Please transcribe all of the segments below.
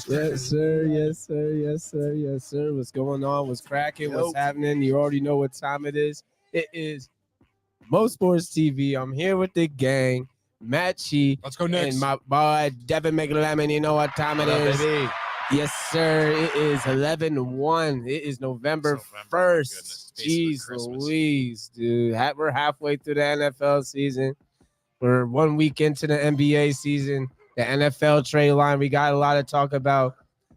Yes, sir. Yes, sir. What's going on? What's cracking? What's happening? You already know what time it is. It is MoSports TV. I'm here with the gang. Matt Chi. Let's go next. And my boy, Devin McLemmon. You know what time it is. Baby. Yes, sir. It is 11/1. It is November 1st. Jeez Louise, dude. We're halfway through the NFL season. We're 1 week into the NBA season. The NFL trade line. We got a lot to talk about.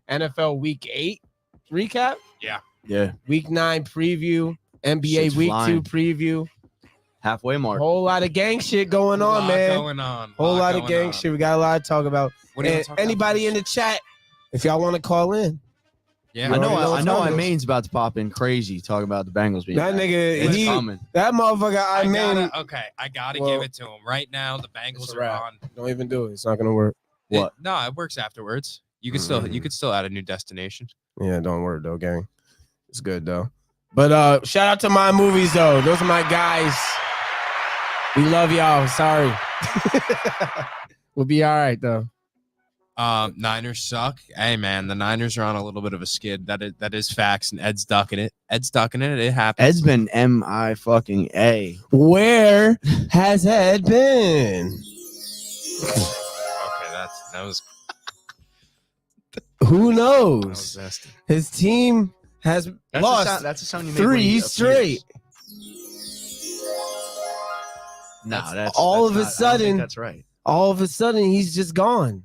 NFL Week 8 recap. Yeah. Week 9 preview. NBA Shit's Week flying. 2 preview. Halfway mark. Whole lot of gang shit going on, man. Going on. Whole lot of gang shit. We got a lot to talk about. And anybody in the chat, if y'all want to call in. Yeah, I know Main's about to pop in crazy talking about the Bengals being that back. nigga, coming. that motherfucker, I gotta give it to him right now. The Bengals are on. Don't even do it. It's not gonna work. What? It works afterwards. You could still add a new destination. Yeah, don't work though, gang. It's good though. But shout out to my movies though. Those are my guys. We love y'all. Sorry. We'll be all right though. Niners suck. Hey man, the Niners are on a little bit of a skid. That is facts, and Ed's ducking it. It happens. Ed's been MIA. Where has Ed been? Okay, that was. Who That knows? was zesty. His team has lost That's a sound you made 3 straight. No, that's all of a not- I don't sudden. think that's right. All of a sudden, he's just gone.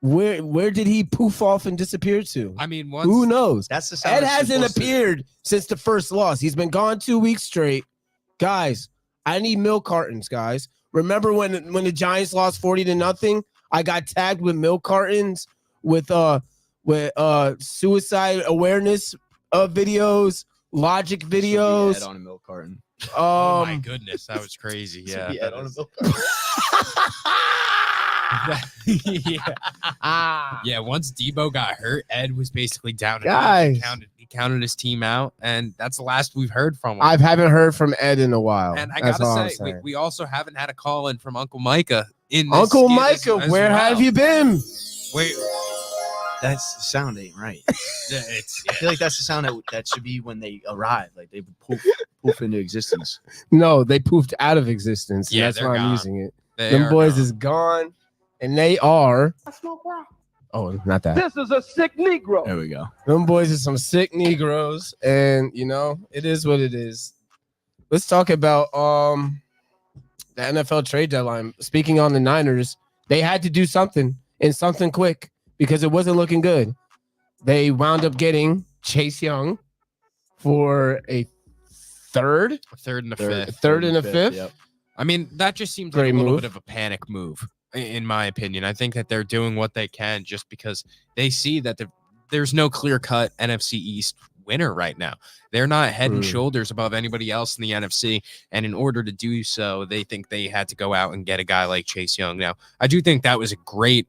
Where did he poof off and disappear to? I mean, Who knows? That's the sound Ed that's hasn't supposed to- appeared since the first loss. He's been gone 2 weeks straight. Guys, I need milk cartons, guys. Remember when the Giants lost 40-0? I got tagged with milk cartons with suicide awareness videos, logic videos. Ed on a milk carton. Oh my goodness, that was crazy. Yeah. Ed on a milk carton. Yeah, once Debo got hurt, Ed was basically down. Guys. He counted his team out, and that's the last we've heard from him. I haven't heard from Ed in a while. And I That's all I'm gotta say, saying. we also haven't had a call in from Uncle Micah. Uncle Micah, where have you been? Wait, That's the sound ain't right. it's I feel like that's the sound that should be when they arrive. Like they poof into existence. No, they poofed out of existence. Yeah, That's they're why I'm gone. using it. they Them are boys gone. is gone, and they are. Oh, not that. This is a sick Negro. There we go. Them boys are some sick Negroes, and it is what it is. Let's talk about the NFL trade deadline. Speaking on the Niners, they had to do something and something quick because it wasn't looking good. They wound up getting Chase Young for a third and a fifth. Third and a fifth. Yep. I mean, that just seems Great like a little move. bit of a panic move, in my opinion. I think that they're doing what they can just because they see that there's no clear-cut NFC East winner right now. They're not head and shoulders above anybody else in the NFC, and in order to do so, they think they had to go out and get a guy like Chase Young. Now, I do think that was a great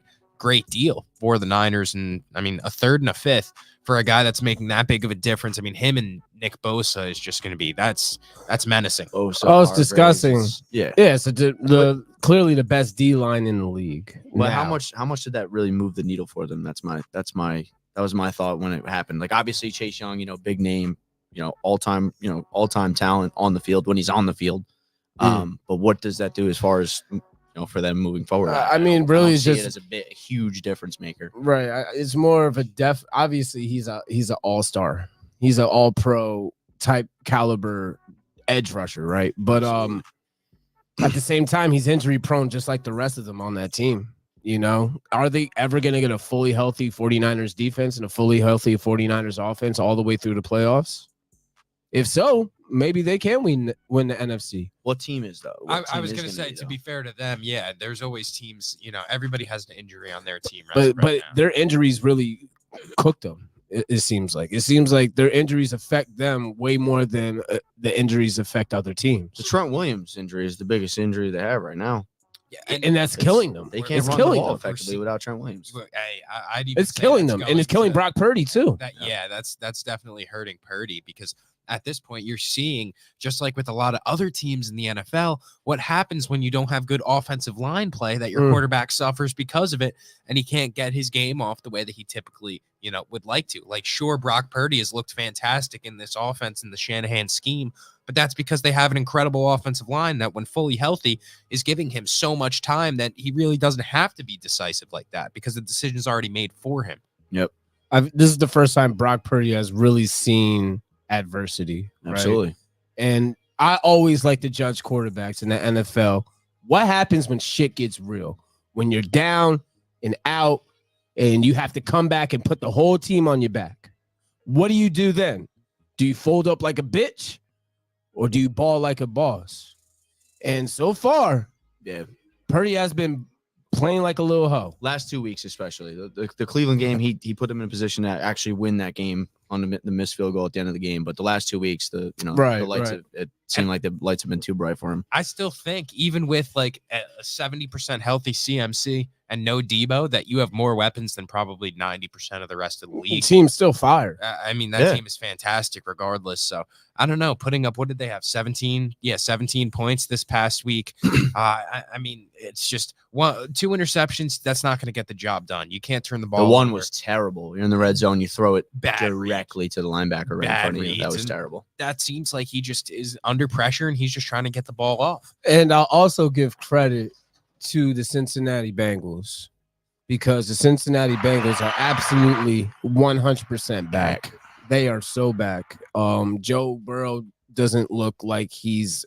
deal for the Niners, and I mean, a third and a fifth for a guy that's making that big of a difference. I mean, him and Nick Bosa is just going to be that's menacing. Oh, it's disgusting. Yeah. Yeah, so the clearly the best D line in the league. But now. how much did that really move the needle for them? That was my thought when it happened. Like obviously Chase Young, big name, all time talent on the field when he's on the field. But what does that do as far as for them moving forward? I mean, really, I it's don't see just it as a huge difference maker. right. It's more of a obviously, he's an all-star. He's an all-pro type caliber edge rusher, right? But at the same time, he's injury prone, just like the rest of them on that team. Are they ever going to get a fully healthy 49ers defense and a fully healthy 49ers offense all the way through the playoffs? If so, maybe they can win the NFC. What team is though? I was going to say, to be fair to them, yeah, there's always teams. Everybody has an injury on their team, right? But their injuries really cooked them. It seems like their injuries affect them way more than the injuries affect other teams. The Trent Williams injury is the biggest injury they have right now. Yeah, and that's killing them. They can't it's run the killing ball them. effectively without Trent Williams. Look, hey, I'd even It's say killing that's them, and it's killing to- Brock Purdy too. That's definitely hurting Purdy because at this point, you're seeing, just like with a lot of other teams in the NFL, what happens when you don't have good offensive line play, that your quarterback suffers because of it, and he can't get his game off the way that he typically, would like to. Like, sure, Brock Purdy has looked fantastic in this offense in the Shanahan scheme, but that's because they have an incredible offensive line that, when fully healthy, is giving him so much time that he really doesn't have to be decisive like that because the decision's already made for him. Yep. This is the first time Brock Purdy has really seen adversity. Absolutely. Right? And I always like to judge quarterbacks in the NFL. What happens when shit gets real? When you're down and out and you have to come back and put the whole team on your back. What do you do then? Do you fold up like a bitch or do you ball like a boss? And so far, Purdy has been playing like a little hoe. Last 2 weeks, especially the Cleveland game, he put him in a position to actually win that game on the missed field goal at the end of the game. But the last 2 weeks, the lights it seemed like the lights have been too bright for him. I still think, even with like a 70% healthy CMC and no Debo, that you have more weapons than probably 90% of the rest of the league. The team's still fired. I mean, that team is fantastic regardless. So I don't know, putting up, what did they have? 17 points this past week. I mean, it's just 2 interceptions. That's not going to get the job done. You can't turn the ball. The one over. was terrible. You're in the red zone. You throw it Bad directly to the linebacker right in front of you. That was terrible. That seems like he just is under pressure and he's just trying to get the ball off. And I'll also give credit to the Cincinnati Bengals, because the Cincinnati Bengals are absolutely 100% back. They are so back. Joe Burrow doesn't look like he's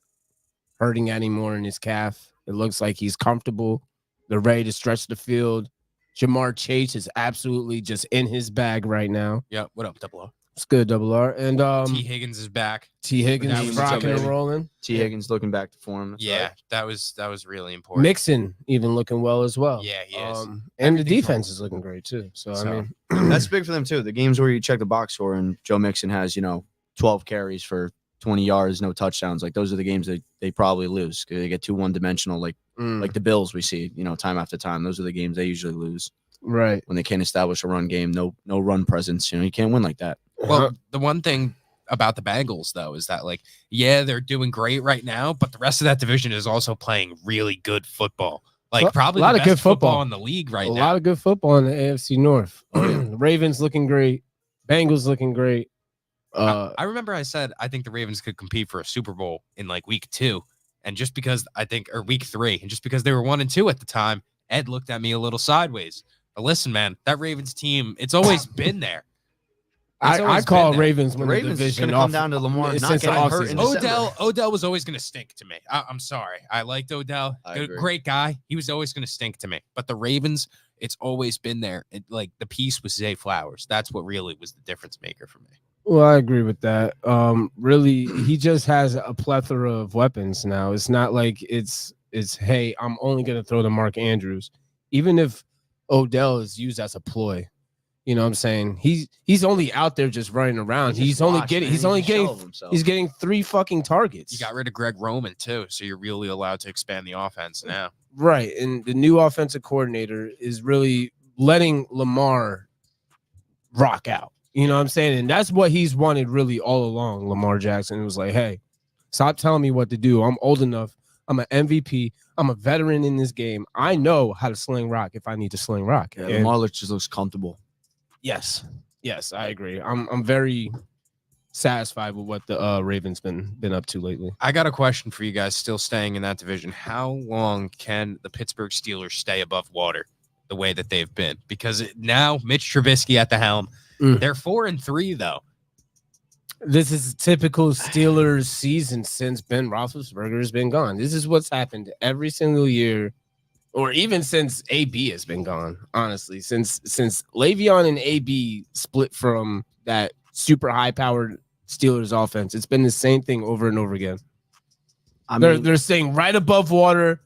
hurting anymore in his calf. It looks like he's comfortable. They're ready to stretch the field. Jamar Chase is absolutely just in his bag right now. Yeah, what up, Double R? It's good, Double R. And T. Higgins is back. T. Higgins is rocking and rolling. T. Higgins looking back to form. Yeah, that was really important. Mixon even looking well as well. Yeah, he is. And the defense is looking great too. So I mean, that's big for them too. The games where you check the box score and Joe Mixon has 12 carries for 20 yards, no touchdowns. Like, those are the games they probably lose. They get too one-dimensional, like the Bills we see time after time. Those are the games they usually lose. Right. When they can't establish a run game, no run presence. You can't win like that. Well, the one thing about the Bengals, though, is that, like, yeah, they're doing great right now, but the rest of that division is also playing really good football. Like, probably a lot the of best good football in the league right now. A lot of good football in the AFC North. The Ravens looking great. Bengals looking great. I remember I said I think the Ravens could compete for a Super Bowl in like week 2, and just because or week 3, and just because they were 1-2 at the time, Ed looked at me a little sideways. But listen, man, that Ravens team, it's always been there. I call Ravens win the Ravens division. Come down to Lamar not getting hurt in Odell was always going to stink to me. I'm sorry. I liked Odell. Great guy. He was always going to stink to me. But the Ravens, it's always been there. Like, the piece was Zay Flowers. That's what really was the difference maker for me. Well, I agree with that. Really, he just has a plethora of weapons now. It's not like it's hey, I'm only going to throw to Mark Andrews. Even if Odell is used as a ploy, you know what I'm saying? He's only out there just running around. He's getting 3 fucking targets. You got rid of Greg Roman too, so you're really allowed to expand the offense now. Right, and the new offensive coordinator is really letting Lamar rock out. You know what I'm saying? And that's what he's wanted really all along, Lamar Jackson. It was like, hey, stop telling me what to do. I'm old enough. I'm an MVP. I'm a veteran in this game. I know how to sling rock if I need to sling rock. Yeah, Lamar just looks comfortable. Yes, I agree. I'm very satisfied with what the Ravens been up to lately. I got a question for you guys still staying in that division. How long can the Pittsburgh Steelers stay above water the way that they've been? Because now Mitch Trubisky at the helm. They're 4-3 though. This is a typical Steelers season since Ben Roethlisberger has been gone. This is what's happened every single year, or even since AB has been gone. Honestly, since Le'Veon and AB split from that super high-powered Steelers offense, it's been the same thing over and over again. They're staying right above water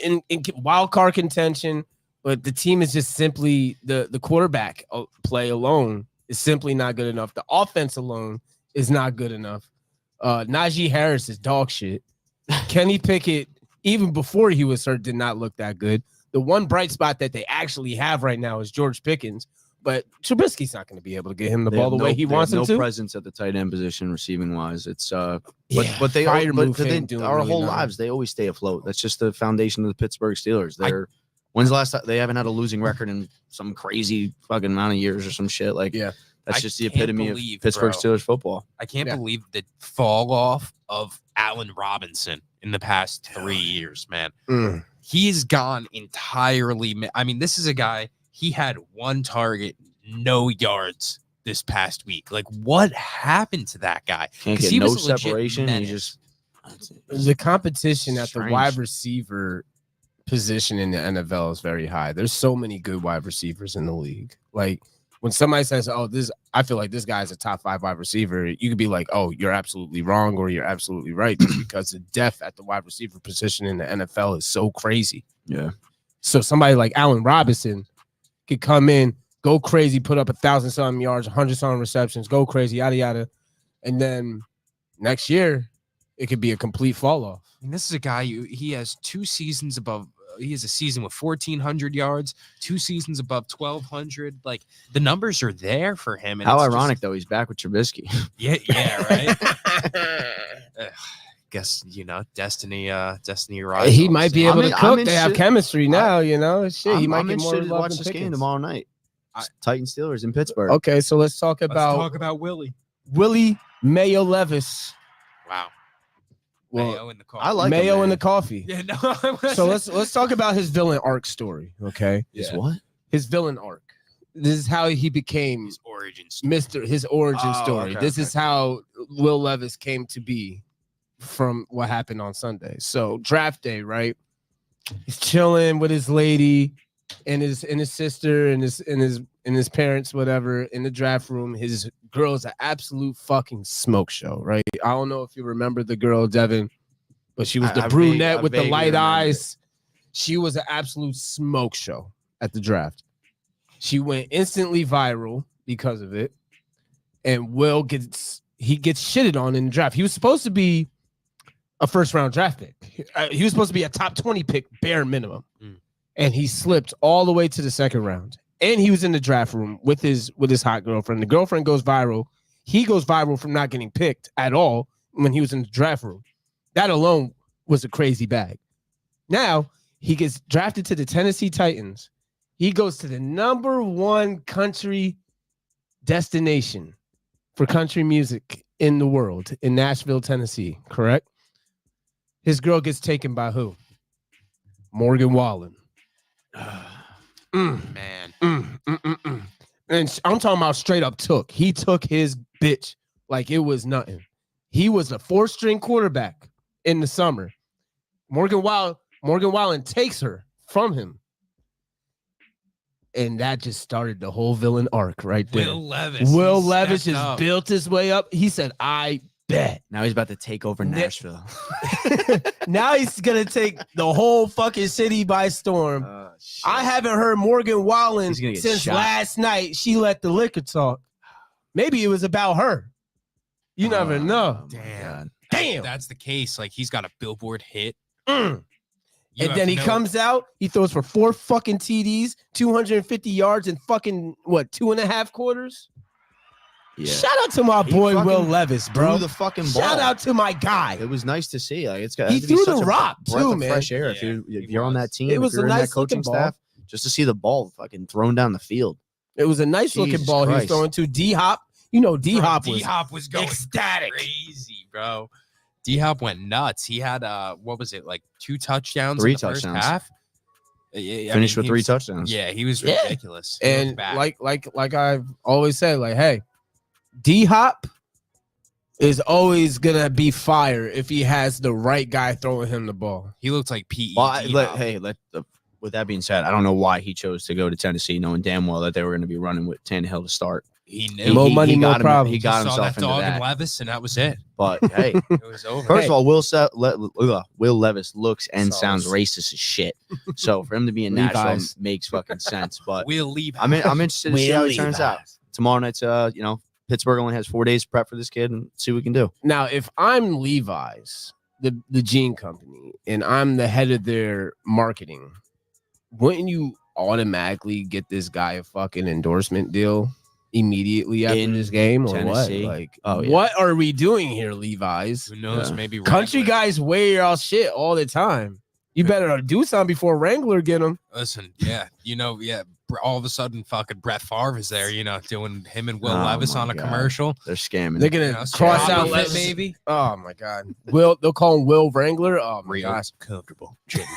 in wild card contention, but the team is just simply the quarterback play alone is simply not good enough. The offense alone is not good enough. Najee Harris is dog shit. Kenny Pickett, even before he was hurt, did not look that good. The one bright spot that they actually have right now is George Pickens, But Trubisky's not going to be able to get him the ball the way he wants him to. No presence at the tight end position, receiving wise. It's but they our whole lives they always stay afloat. That's just the foundation of the Pittsburgh Steelers. When's the last time they haven't had a losing record in some crazy fucking amount of years or some shit? Like, that's just the epitome of Pittsburgh Steelers football. I can't believe the fall off of Allen Robinson in the past 3 years, man. He's gone entirely. I mean, this is a guy. He had one target, no yards this past week. Like, what happened to that guy? Can't get no separation. He just the competition at the wide receiver position in the NFL is very high. There's so many good wide receivers in the league. Like, when somebody says, "Oh, I feel like this guy's a top 5 wide receiver," you could be like, "Oh, you're absolutely wrong," or "You're absolutely right," just because the depth at the wide receiver position in the NFL is so crazy. Yeah. So somebody like Allen Robinson could come in, go crazy, put up 1,000-something yards, 100-something receptions, go crazy, yada yada, and then next year it could be a complete fall off. And this is a guy he has 2 seasons above. He has a season with 1,400 yards, 2 seasons above 1,200. Like, the numbers are there for him. And how ironic though, he's back with Trubisky. Yeah, right. Guess destiny rides. He might be able to cook. They have chemistry now. He might get more love to watch this game tomorrow night. Titans Steelers in Pittsburgh. Okay, so let's talk about Willie Mayo Levis. Wow. Well, Mayo in the coffee. I like Mayo in the coffee. Yeah, no. So let's talk about his villain arc story. Okay, His villain arc. This is how he became his origin story. His origin story. This is how Will Levis came to be from what happened on Sunday. So draft day, right? He's chilling with his lady and his sister and his parents, whatever, in the draft room. His girl's an absolute fucking smoke show, right? I don't know if you remember the girl, Devin, but she was the brunette with the light eyes. She was an absolute smoke show at the draft. She went instantly viral because of it. And Will gets shitted on in the draft. He was supposed to be a first-round draft pick. He was supposed to be a top 20 pick, bare minimum. And he slipped all the way to the second round. And he was in the draft room with his hot girlfriend. The girlfriend goes viral. He goes viral from not getting picked at all when he was in the draft room. That alone was a crazy bag. Now, he gets drafted to the Tennessee Titans. He goes to the #1 country destination for country music in the world, in Nashville, Tennessee, correct? His girl gets taken by who? Morgan Wallen. Man. And I'm talking about straight up took. He took his bitch like it was nothing. He was a 4th-string quarterback in the summer. Morgan Wallen takes her from him. And that just started the whole villain arc right there. Will Levis just built his way up. He said, I bet. Now he's about to take over Nashville. Now he's going to take the whole fucking city by storm. I haven't heard Morgan Wallen since last night. She let the liquor talk. Maybe it was about her. You never know. Damn. Damn. That's the case. Like, he's got a Billboard hit. And then he comes out, he throws for 4 fucking TDs, 250 yards in fucking, 2.5 quarters? Yeah. Shout out to my boy Will Levis, bro. Threw the fucking ball. Shout out to my guy. It was nice to see. Like, he threw the rock too, man. Fresh air. If you're on that team, it was a nice coaching staff, just to see the ball fucking thrown down the field. It was a nice looking ball he was throwing to D-Hop. D-Hop was going ecstatic, crazy, bro. D-Hop went nuts. He had 2 touchdowns, 3 in the touchdowns. First half. Finished with 3 touchdowns. Yeah, he was ridiculous. And like I've always said, like, hey, D-Hop is always gonna be fire if he has the right guy throwing him the ball. He looked like P.E. With that being said, I don't know why he chose to go to Tennessee, knowing damn well that they were going to be running with Tannehill to start. He knew. More money, more problems. He got himself into that. And Levis, and that was it. But hey, it was over. First of all, Will Levis looks and sounds racist as shit. So for him to be in Nashville makes fucking sense. But Will Levi. I'm interested to see how he turns out. Tomorrow night's Pittsburgh only has 4 days to prep for this kid and see what we can do. Now, if I'm Levi's, the jean company, and I'm the head of their marketing, wouldn't you automatically get this guy a fucking endorsement deal immediately after In this game or Tennessee? what? Like, Oh, yeah. what are we doing here, Levi's? Who knows? Yeah. Maybe Country Wrangler. guys wear y'all shit all the time. You better do something before Wrangler get him. Listen, all of a sudden, fucking Brett Favre is there, doing him and Will Oh Levis my on a God. commercial. They're scamming. They're gonna cross Papa out Fit, Levis. baby. Oh my God, they'll call him Will Wrangler. Oh my Real gosh, comfortable jeans.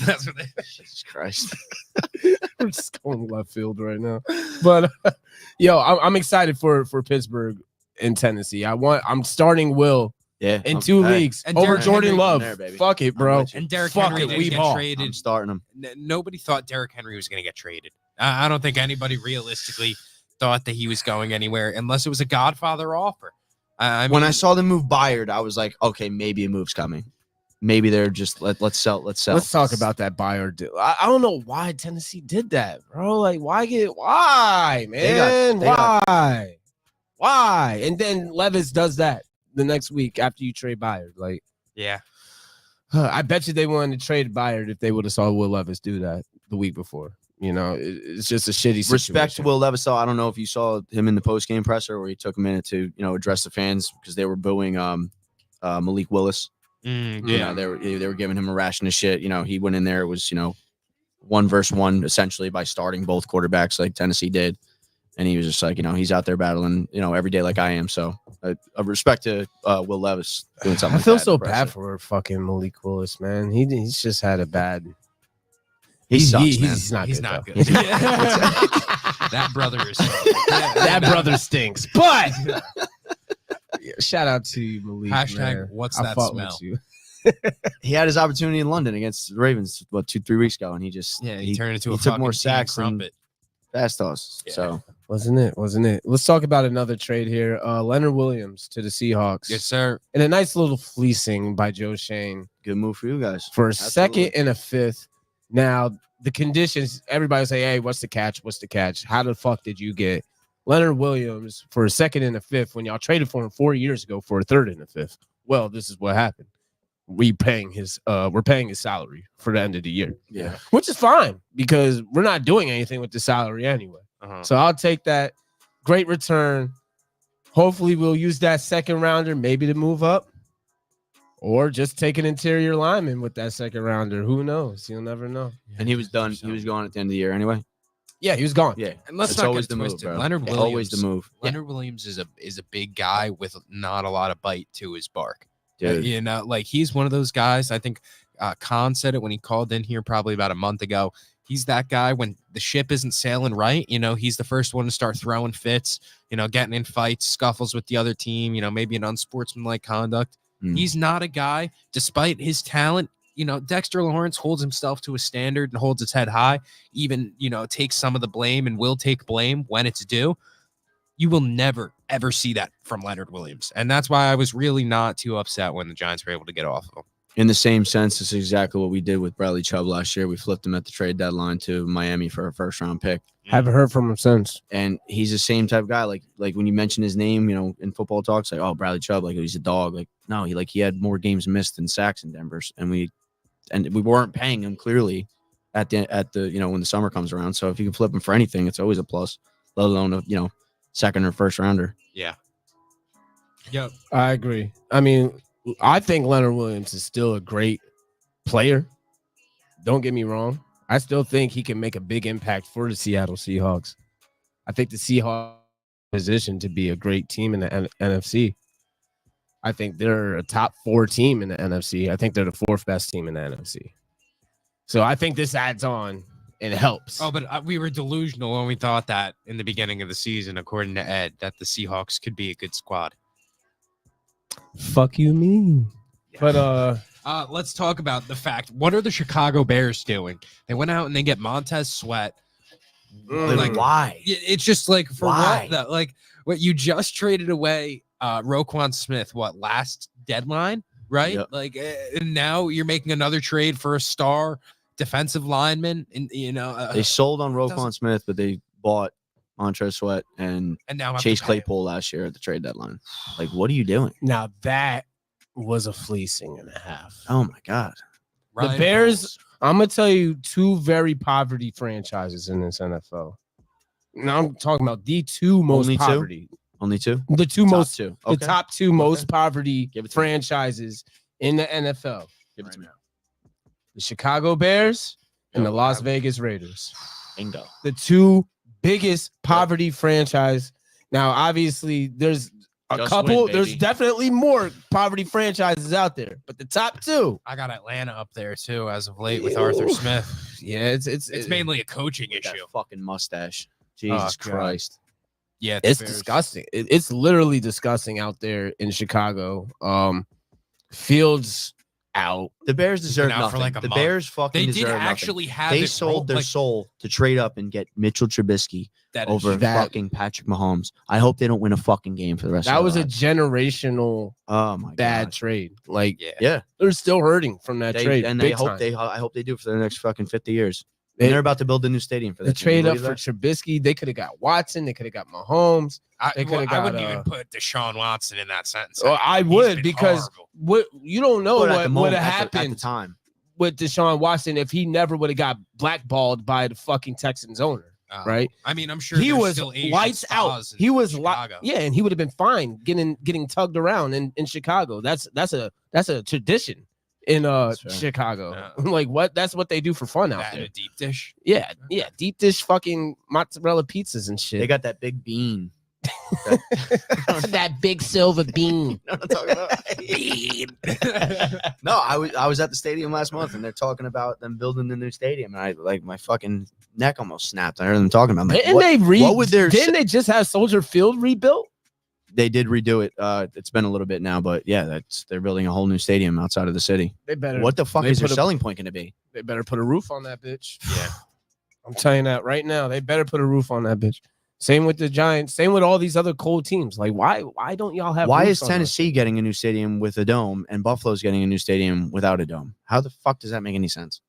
That's what they. Jesus Christ. I'm just going left field right now. But yo, I'm excited for Pittsburgh and Tennessee. I'm starting Will Yeah. in 2 leagues And over Derrick Jordan Henry Love. there, baby. Fuck it, bro. with you. And Derrick Fuck Henry it, didn't we get ball. traded. I'm starting them. Nobody thought Derrick Henry was going to get traded. I don't think anybody realistically thought that he was going anywhere unless it was a Godfather offer. When I saw them move Bayard, I was like, okay, maybe a move's coming. Maybe they're just let's sell. Let's talk about that buyer deal. I don't know why Tennessee did that, bro. Like, why, man? Why? And then Levis does that the next week after you trade Bayard. Like, yeah, I bet you they wanted to trade Bayard if they would have saw Will Levis do that the week before. It's just a shitty situation. Respect to Will Levis. So I don't know if you saw him in the post-game presser where he took a minute to address the fans because they were booing Malik Willis. They were giving him a ration of shit. He went in there. It was 1-versus-1 essentially by starting both quarterbacks like Tennessee did, and he was just like he's out there battling every day like I am. So respect to Will Levis doing something. I feel like that so in the bad presser. for fucking Malik Willis, man. He's just had a bad. He sucks, man. He's not he's good. not though. good. That brother is. That brother stinks. But shout out to you, Malik. Hashtag man. what's I that fought smell? with you. He had his opportunity in London against the Ravens 2-3 weeks ago, and he just He turned into he a took fucking more tea sacks than crumpet. fast toss. Yeah. So Wasn't it? Let's talk about another trade here. Leonard Williams to the Seahawks. Yes, sir. And a nice little fleecing by Joe Shane good move for you guys. for a Absolutely. second and a fifth. Now, the conditions, everybody say, hey, what's the catch? What's the catch? How the fuck did you get Leonard Williams for a second and a fifth when y'all traded for him 4 years ago for a third and a fifth? Well, this is what happened. We're paying his salary for the end of the year. Yeah. Which is fine because we're not doing anything with the salary anyway. So I'll take that. Great return. Hopefully we'll use that second rounder maybe to move up or just take an interior lineman with that second rounder. Who knows? You'll never know. And he was done. He was gone at the end of the year anyway. Yeah, he was gone. Yeah. And let's It's not always get the move, twisted. bro. Leonard It's Williams, always the move. Leonard Williams is a big guy with not a lot of bite to his bark. Dude. Like he's one of those guys. I think Khan said it when he called in here probably about a month ago. He's that guy when the ship isn't sailing right. He's the first one to start throwing fits, getting in fights, scuffles with the other team, maybe an unsportsmanlike conduct. He's not a guy, despite his talent. Dexter Lawrence holds himself to a standard and holds his head high, even, takes some of the blame and will take blame when it's due. You will never, ever see that from Leonard Williams. And that's why I was really not too upset when the Giants were able to get off of him. In the same sense, this is exactly what we did with Bradley Chubb last year. We flipped him at the trade deadline to Miami for a first-round pick. Haven't heard from him since. And he's the same type of guy. Like when you mention his name, in football talks, like, oh, Bradley Chubb, like he's a dog. Like, no, he had more games missed than sacks in Denver. And we weren't paying him clearly at the when the summer comes around. So if you can flip him for anything, it's always a plus, let alone a second or first rounder. Yeah. Yep. I agree. I mean, I think Leonard Williams is still a great player. Don't get me wrong. I still think he can make a big impact for the Seattle Seahawks. I think the Seahawks are positioned to be a great team in the NFC. I think they're a top 4 team in the NFC. I think they're the 4th best team in the NFC. So I think this adds on and helps. Oh, but we were delusional when we thought that in the beginning of the season, according to Ed, that the Seahawks could be a good squad. Fuck you mean? Yeah. But let's talk about the fact. What are the Chicago Bears doing? They went out and they get Montez Sweat. Why? It's just like for Why? what you just traded away Roquan Smith, last deadline, right? Yep. And now you're making another trade for a star defensive lineman, and They sold on Roquan Smith, but they bought Montez Sweat and now Chase Claypool last year at the trade deadline. Like, what are you doing? now that was a fleecing and a half. Oh my God. Ryan Bears. Poles. I'm gonna tell you two very poverty franchises in this NFL. Now I'm talking about the two most Only two? poverty. Only two? The two Top most two. the top two most poverty Give it to me. franchises in the NFL. Give it to me. The Chicago Bears and the Yo, Las Vegas Raiders. Bingo. The two biggest poverty franchise. Now, obviously, there's a Just couple. win, There's baby. definitely more poverty franchises out there, but the top two. I got Atlanta up there too as of late with Arthur Smith. Yeah, It's mainly a coaching With that issue. fucking mustache. Jesus God. Christ. Yeah, the it's Bears. disgusting. It's literally disgusting out there in Chicago. Fields out. The Bears deserve out for nothing. like a The month. Bears fucking They deserve did nothing. actually have They it sold their like, soul to trade up and get Mitchell Trubisky that over that- fucking Patrick Mahomes. I hope they don't win a fucking game for the rest of That their was a lives. generational Oh my bad god. trade. Like Yeah. they're still hurting from that trade. And big they hope time. I hope they do for the next fucking 50 years. They- And they're about to build a new stadium for the that. Can you trade up believe for that? Trubisky. They could have got Watson. They could have got Mahomes. I They coulda got, wouldn't even put Deshaun Watson in that sentence. Well, I He's would been because horrible. what you don't know But at what the would moment, have at the happened time. with Deshaun Watson if he never would have got blackballed by the fucking Texans owner, right? I mean, I'm sure He there's was still Asian lights out. spas in He was Chicago. yeah, and he would have been fine getting tugged around in Chicago. That's a tradition in That's right. Chicago. Yeah. Like what? That's what they do for fun out That and there. a deep dish. Yeah, deep dish fucking mozzarella pizzas and shit. They got that big bean. that big silver bean. You know what I'm talking about? No, I was at the stadium last month and they're talking about them building the new stadium. And I like my fucking neck almost snapped. I heard them talking about it. I'm like, Didn't what would their Didn't they just have Soldier Field rebuilt? they did redo it. It's been a little bit now, but yeah, they're building a whole new stadium outside of the city. They better. What the fuck they is their put a- selling point going to be? They better put a roof on that bitch. Yeah. I'm telling you that right now. They better put a roof on that bitch. Same with the Giants. Same with all these other cold teams. Like, why don't y'all have? Why roofs is on that? Tennessee getting a new stadium with a dome and Buffalo's getting a new stadium without a dome? How the fuck does that make any sense?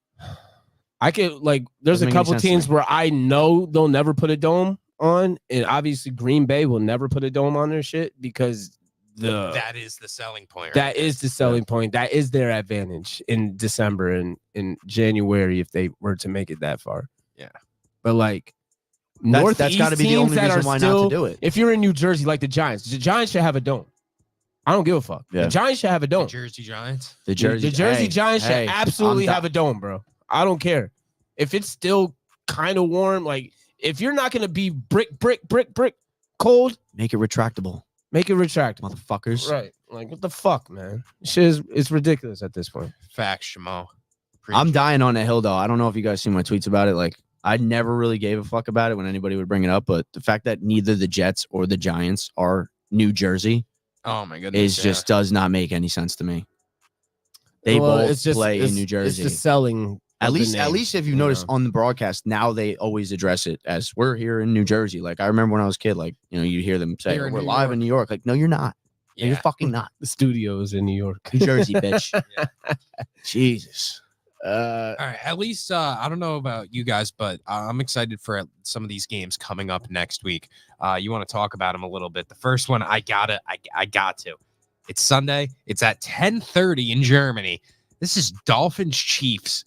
I could like. There's Doesn't a make any couple sense to teams me. where I know they'll never put a dome on, and obviously Green Bay will never put a dome on their shit because That is the selling point. that is the selling point. That is their advantage in December and in January if they were to make it that far. Yeah. But like That's got to be the only reason why not to do it. If you're in New Jersey, like the Giants should have a dome. I don't give a fuck. Yeah. The Giants should have a The dome. Jersey Giants. The The Jersey Giants should absolutely I'm have a dome, bro. I don't care. If it's still kind of warm, like if you're not gonna be brick cold, Make it retractable, make it retractable. motherfuckers. Right. Like what the fuck, man? Shit it's ridiculous at this point. Facts, Shamo. I'm dying on that hill though. I don't know if you guys see my tweets about it. Like I never really gave a fuck about it when anybody would bring it up, but the fact that neither the Jets or the Giants are New Jersey Oh my goodness. is just does not make any sense to me. They Well, both play in New Jersey. It's the selling. At of the least name, if you notice on the broadcast, now they always address it as we're here in New Jersey. Like I remember when I was a kid, like, you know, you hear them say, Here in we're New live York. in New York. Like, no, you're not. No, you're Yeah. fucking not. the studios in New York. New Jersey, bitch. Yeah. Jesus. All right. At least I don't know about you guys, but I'm excited for some of these games coming up next week. You want to talk about them a little bit? The first one, I got to. It's Sunday. It's at 10:30 in Germany. This is Dolphins Chiefs.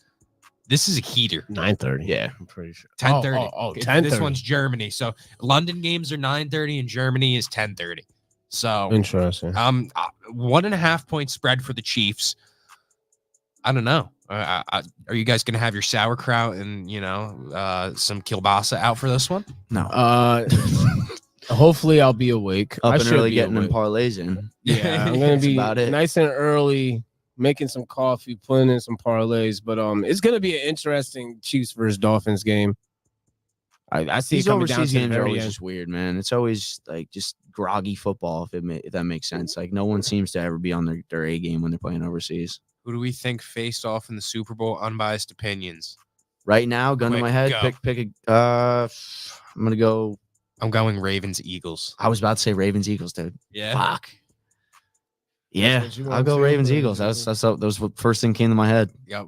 This is a heater. 9:30. Yeah. I'm pretty sure. 10:30. Oh, This 10:30. one's Germany. So London games are 9:30 and Germany is 10:30. So Interesting. 1.5 point spread for the Chiefs. I don't know. Are you guys gonna have your sauerkraut and some kielbasa out for this one? No. Hopefully I'll be awake. Up I and should early be getting them awake. parlays in. Yeah, I'm gonna That's be about it. nice and early, making some coffee, putting in some parlays. But it's gonna be an interesting Chiefs versus Dolphins game. I see it These coming down overseas to the games are very always end. just weird, man. It's always like just groggy football, if that makes sense. Like no one seems to ever be on their A game when they're playing overseas. Who do we think faced off in the Super Bowl? Unbiased opinions. Right now, gun to Quick, my head, go. pick a. I'm gonna go. I'm going Ravens Eagles. I was about to say Ravens Eagles, dude. Yeah. Fuck. Yeah, what you I'll want go to? Ravens Eagles. That was what first thing came to my head. Yep.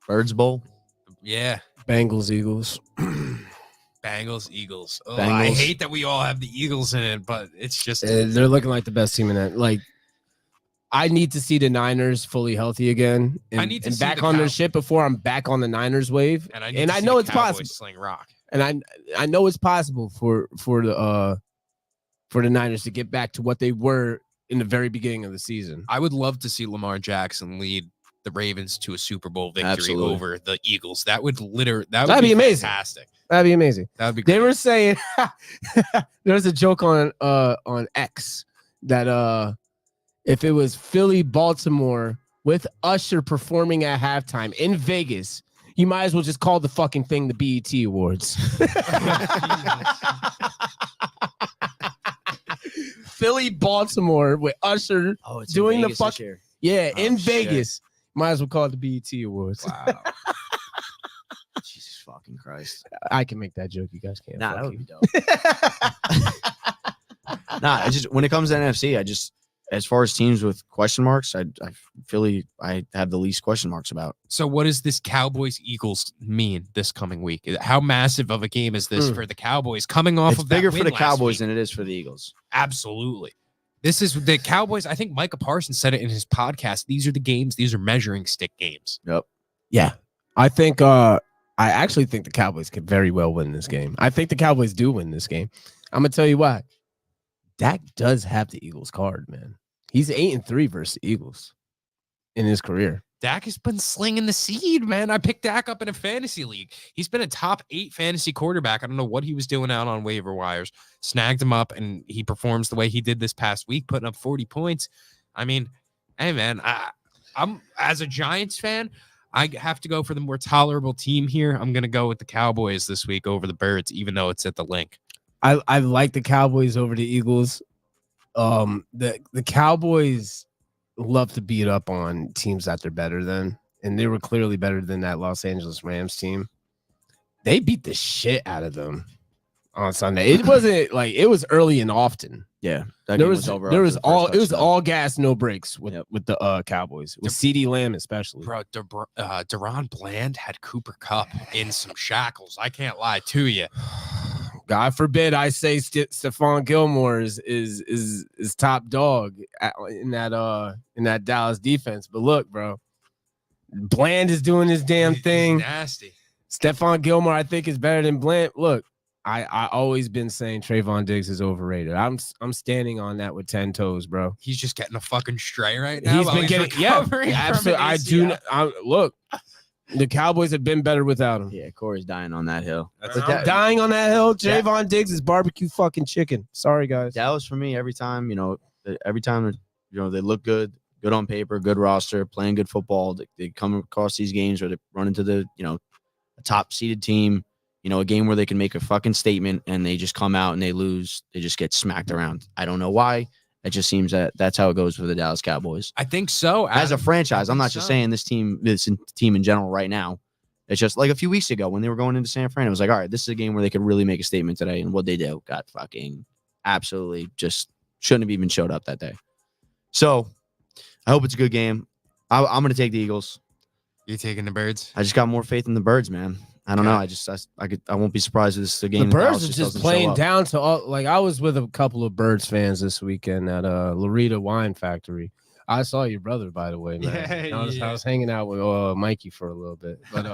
Birds Bowl. Yeah. Bengals, Eagles. Bengals, Eagles. Oh, I Bengals. hate that we all have the Eagles in it, but it's just They're looking like the best team in that. Like, I need to see the Niners fully healthy again I need to and see back the on their Cow- shit before I'm back on the Niners wave. And I know the it's Cowboys possible. sling rock. And I know it's possible for the Niners to get back to what they were in the very beginning of the season. I would love to see Lamar Jackson lead the Ravens to a Super Bowl victory Absolutely. over the Eagles. That would That'd be amazing. Fantastic. That'd be amazing. That would be great. They were saying there was a joke on X that if it was Philly Baltimore with Usher performing at halftime in Vegas, you might as well just call the fucking thing the BET Awards. Philly Baltimore with Usher it's doing in the Vegas fuck. this year. Yeah, Oh, in shit. Vegas. Might as well call it the BET Awards. Wow. Jesus fucking Christ. I can make that joke. You guys can't. Nah, Fuck that would you. be dope. Nah, I just when it comes to NFC, I just as far as teams with question marks, I have the least question marks about. So what does this Cowboys Eagles mean this coming week? How massive of a game is this for the Cowboys coming off It's of that bigger win for the last Cowboys week? than it is for the Eagles. Absolutely. This is the Cowboys. I think Micah Parsons said it in his podcast. These are the games. These are measuring stick games. Yep. Yeah, I think. I actually think the Cowboys could very well win this game. I think the Cowboys do win this game. I'm gonna tell you why. Dak does have the Eagles card, man. He's 8-3 versus the Eagles in his career. Dak has been slinging the seed, man. I picked Dak up in a fantasy league. He's been a top 8 fantasy quarterback. I don't know what he was doing out on waiver wires. Snagged him up, and he performs the way he did this past week, putting up 40 points. I mean, hey, man, I'm as a Giants fan, I have to go for the more tolerable team here. I'm going to go with the Cowboys this week over the Birds, even though it's at the link. I like the Cowboys over the Eagles. The Cowboys love to beat up on teams that they're better than, and they were clearly better than that Los Angeles Rams team. They beat the shit out of them on Sunday. It wasn't like it was early and often. Yeah, There was all gas, no breaks with the Cowboys, with CeeDee Lamb especially. Bro, Deron Bland had Cooper Kupp in some shackles. I can't lie to you. God forbid I say Stephon Gilmore is top dog in that Dallas defense. But look, bro, Bland is doing his damn thing. He's nasty. Stephon Gilmore, I think, is better than Bland. Look, I always been saying Trayvon Diggs is overrated. I'm standing on that with 10 toes, bro. He's just getting a fucking stray right now. He's been getting absolutely. Look. The Cowboys have been better without him. Yeah, Corey's dying on that hill. Dying on that hill. Trayvon Diggs is barbecue fucking chicken. Sorry, guys. Dallas for me every time they look good on paper, good roster, playing good football. They come across these games where they run into the a top seeded team, a game where they can make a fucking statement and they just come out and they lose. They just get smacked around. I don't know why. It just seems that that's how it goes for the Dallas Cowboys. I think so. As a franchise, I'm not just saying this team in general right now. It's just like a few weeks ago when they were going into San Fran, it was like, all right, this is a game where they could really make a statement today. And what they do got fucking absolutely just shouldn't have even showed up that day. So I hope it's a good game. I'm going to take the Eagles. You're taking the Birds? I just got more faith in the Birds, man. I don't know. I won't be surprised if this is a game. The Birds are just playing down to all. Like I was with a couple of Birds fans this weekend at Loretta Wine Factory. I saw your brother, by the way, man. Yeah, I was hanging out with Mikey for a little bit, but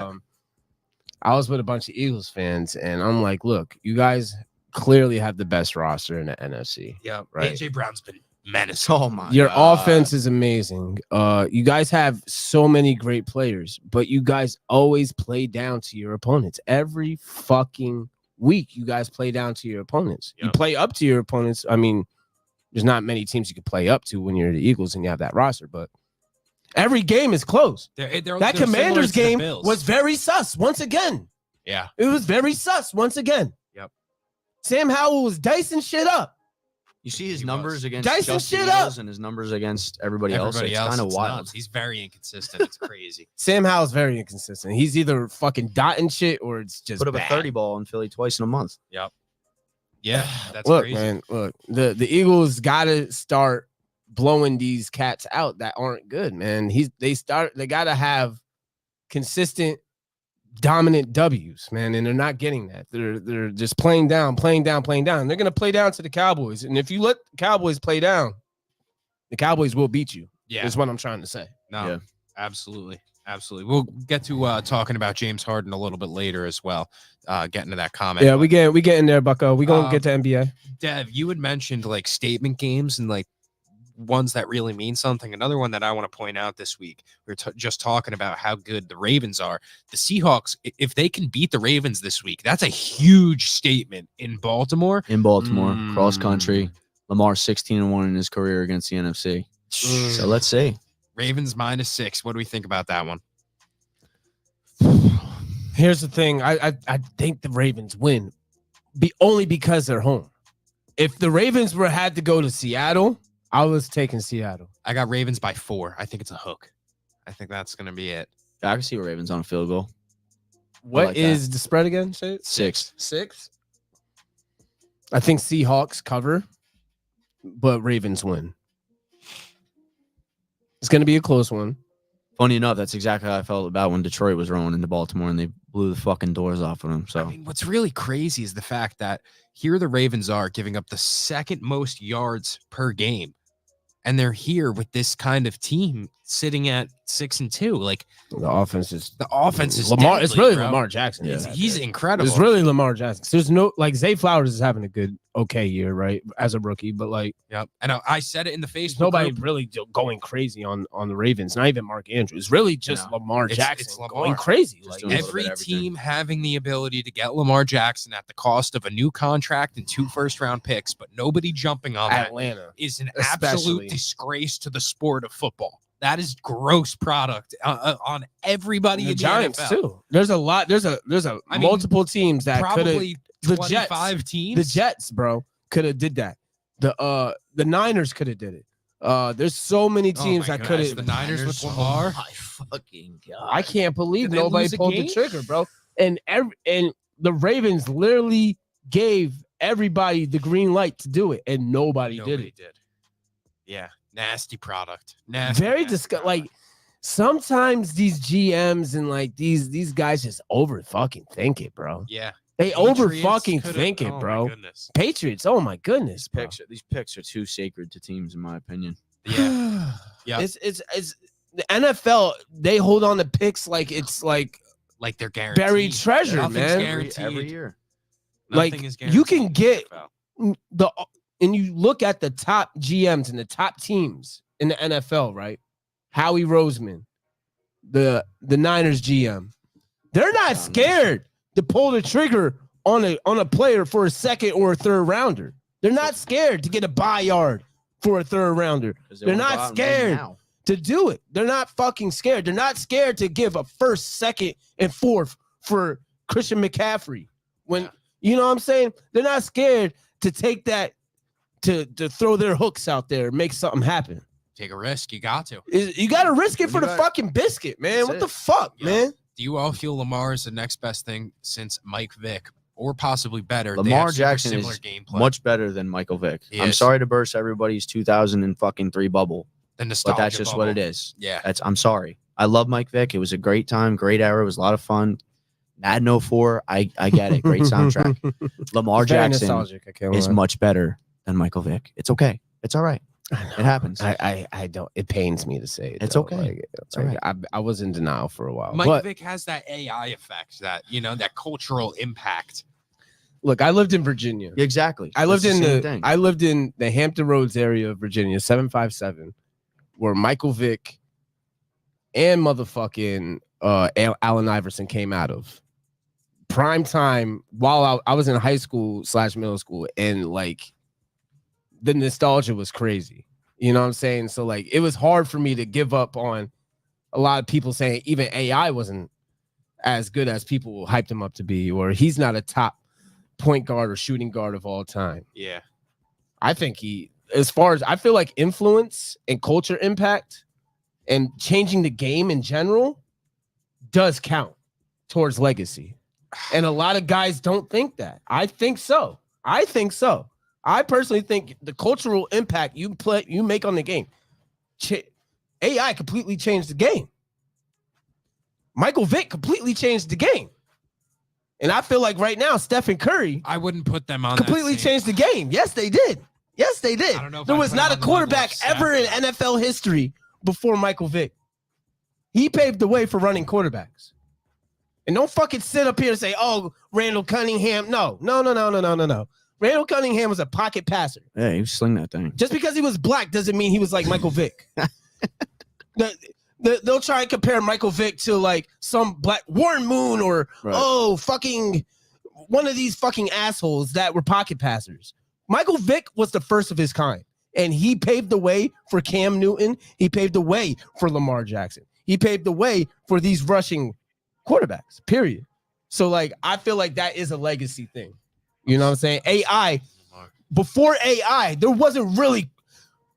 I was with a bunch of Eagles fans, and I'm like, look, you guys clearly have the best roster in the NFC. Yeah, right. AJ Brown's been menacing. Oh my! Your God. offense is amazing. You guys have so many great players, but you guys always play down to your opponents. Every fucking week, you guys play down to your opponents. Yep. You play up to your opponents. I mean, there's not many teams you can play up to when you're the Eagles and you have that roster, but every game is close. That Commanders game was very sus once again. Yeah, it was very sus once again. Yep. Sam Howell was dicing shit up. You see his numbers against Dyson just the shit Eagles up. and his numbers against everybody else. It's kind of wild. Nuts. He's very inconsistent. It's crazy. Sam Howell's very inconsistent. He's either fucking dotting shit or it's just put up bad. a 30 ball in Philly twice in a month. Yep. Yeah, that's look, crazy. man. Look, the Eagles got to start blowing these cats out that aren't good, man. They got to have consistent, dominant W's, man, and they're not getting that. They're just playing down. They're gonna play down to the Cowboys, and if you let the Cowboys play down, the Cowboys will beat you. Yeah. Is what I'm trying to say. No, Yeah. absolutely. Absolutely. We'll get to talking about James Harden a little bit later as well. Getting to that comment. Yeah, but, we get in there, Bucko. We gonna get to NBA. Dev, you had mentioned like statement games and like ones that really mean something. Another one that I want to point out this week, we were just talking about how good the Ravens are. The Seahawks, if they can beat the Ravens this week, that's a huge statement in Baltimore. Cross country. Lamar 16-1 in his career against the NFC. So let's see. Ravens -6. What do we think about that one? Here's the thing. I think the Ravens win, only because they're home. If the Ravens had to go to Seattle, I was taking Seattle. I got Ravens by 4. I think it's a hook. I think that's going to be it. I can see Ravens on a field goal. What is the spread again? Say it. 6. 6. I think Seahawks cover, but Ravens win. It's going to be a close one. Funny enough, that's exactly how I felt about when Detroit was rolling into Baltimore and they blew the fucking doors off of them. So I mean, what's really crazy is the fact that here the Ravens are giving up the second most yards per game. And they're here with this kind of team sitting at 6-2. Like the offense is Lamar. Deadly, it's really bro. Lamar Jackson. Yeah. He's incredible. It's really Lamar Jackson. There's no Zay Flowers is having a good, okay year, right, as a rookie, but Yep. And I said it in the Facebook. Nobody group. really going crazy on the Ravens. Not even Mark Andrews. It's really just Lamar Jackson it's Lamar. going crazy. Just Like doing a little Every bit of everything. team having the ability to get Lamar Jackson at the cost of a new contract and 2 first-round picks, but nobody jumping on that Atlanta. is an especially. absolute disgrace to the sport of football. That is gross product on everybody The in the Giants NFL. too. There's a lot. There's multiple teams that could have. Probably The 25 teams. The Jets, bro, could have did that. The Niners could have did it. There's so many teams that could The have. Niners with Lamar. My fucking God. I can't believe Did they nobody lose a pulled the game? trigger, bro. And the Ravens literally gave everybody the green light to do it, and nobody did it. Yeah, nasty product. Nasty. Very nasty disgusting. product. Like sometimes these GMs and like these guys just over fucking think it, bro. Yeah, They over Patriots fucking could've- think it, oh my bro. goodness. Patriots, oh my goodness, bro. These picks are too sacred to teams, in my opinion. Yeah, yeah. It's the NFL. They hold on to picks like it's like Like they're guaranteed. buried treasure, Nothing's man. guaranteed. Every year. Like, Nothing is you can guaranteed in get- the NFL. And you look at the top GMs and the top teams in the NFL, right? Howie Roseman, the Niners GM. They're not scared to pull the trigger on a player for a second or a third rounder. They're not scared to get a buy yard for a third rounder. They're not scared to do it. They're not fucking scared. They're not scared to give a first, second, and fourth for Christian McCaffrey. When you know what I'm saying? They're not scared to take that to throw their hooks out there and make something happen. Take a risk. You got to. You got to risk it When for you the got- fucking biscuit, man. That's What it. the fuck, Yeah. man? Do you all feel Lamar is the next best thing since Mike Vick, or possibly better? They Lamar have super Jackson similar is gameplay. much better than Michael Vick. He I'm is. sorry to burst everybody's 2003 bubble, the but nostalgia that's just what it bubble. is. Yeah. I'm sorry. I love Mike Vick. It was a great time, great era. It was a lot of fun. Madden 04, I get it. Great soundtrack. Lamar Very Jackson nostalgic. I can't is lie. much better than Michael Vick. It's okay. It's all right. It happens. I don't. It pains me to say it. It's though. okay. Like, all right. I was in denial for a while. Mike but Vick has that AI effect, that that cultural impact. look, I lived in Virginia. Exactly. I lived It's in same thing. I lived in the Hampton Roads area of Virginia, 757, where Michael Vick and motherfucking Allen Iverson came out of. Prime time while I was in high school / middle school, and like the nostalgia was crazy. You know what I'm saying? So like it was hard for me to give up on a lot of people saying even AI wasn't as good as people hyped him up to be, or he's not a top point guard or shooting guard of all time. Yeah. I think as far as I feel like influence and culture impact and changing the game in general does count towards legacy. And a lot of guys don't think that. I think so. I personally think the cultural impact you make on the game, AI completely changed the game. Michael Vick completely changed the game. And I feel like right now, Stephen Curry I wouldn't put them on completely that same- changed the game. Yes, they did. Yes, they did. I don't know if There I'd was put not him a on the level of quarterback Steph. ever in NFL history before Michael Vick. He paved the way for running quarterbacks. And don't fucking sit up here and say, oh, Randall Cunningham. No. Randall Cunningham was a pocket passer. Yeah, he was slinging that thing. Just because he was black doesn't mean he was like Michael Vick. They'll try and compare Michael Vick to like some black Warren Moon or fucking one of these fucking assholes that were pocket passers. Michael Vick was the first of his kind, and he paved the way for Cam Newton. He paved the way for Lamar Jackson. He paved the way for these rushing quarterbacks, period. So, like, I feel like that is a legacy thing. You know what I'm saying? AI, before AI, there wasn't really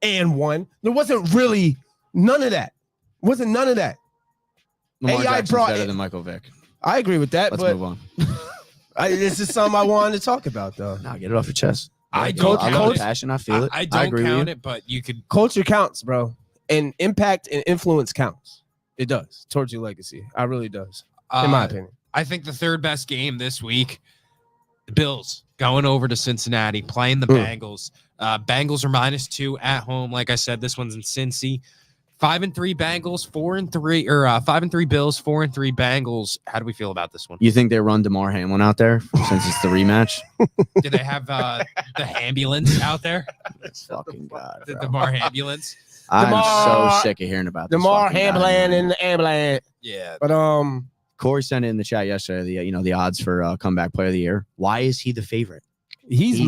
and one. There wasn't really none of that. Wasn't none of that. Lamar AI Jackson's brought better it. than Michael Vick. I agree with that, Let's but move on. this is something I wanted to talk about, though. Nah, get it off your chest. I love count the passion. I feel it. I don't agree count with you. it, but you could. Culture counts, bro. And impact and influence counts. It does towards your legacy. I really does, in my opinion. I think the third best game this week, the Bills going over to Cincinnati, playing the Bengals. Bengals are -2 at home. Like I said, this one's in Cincy. 5-3 Bengals, 4-3, or 5-3 Bills, 4-3 Bengals. How do we feel about this one? You think they run DeMar Hamlin out there since it's the rematch? Do they have the ambulance out there? Fucking God, The bro. DeMar ambulance? I'm DeMar- so sick of hearing about this. DeMar fucking guy, Hamlin man. and the ambulance. Yeah. But Corey sent it in the chat yesterday. The odds for comeback player of the year. Why is he the favorite? he's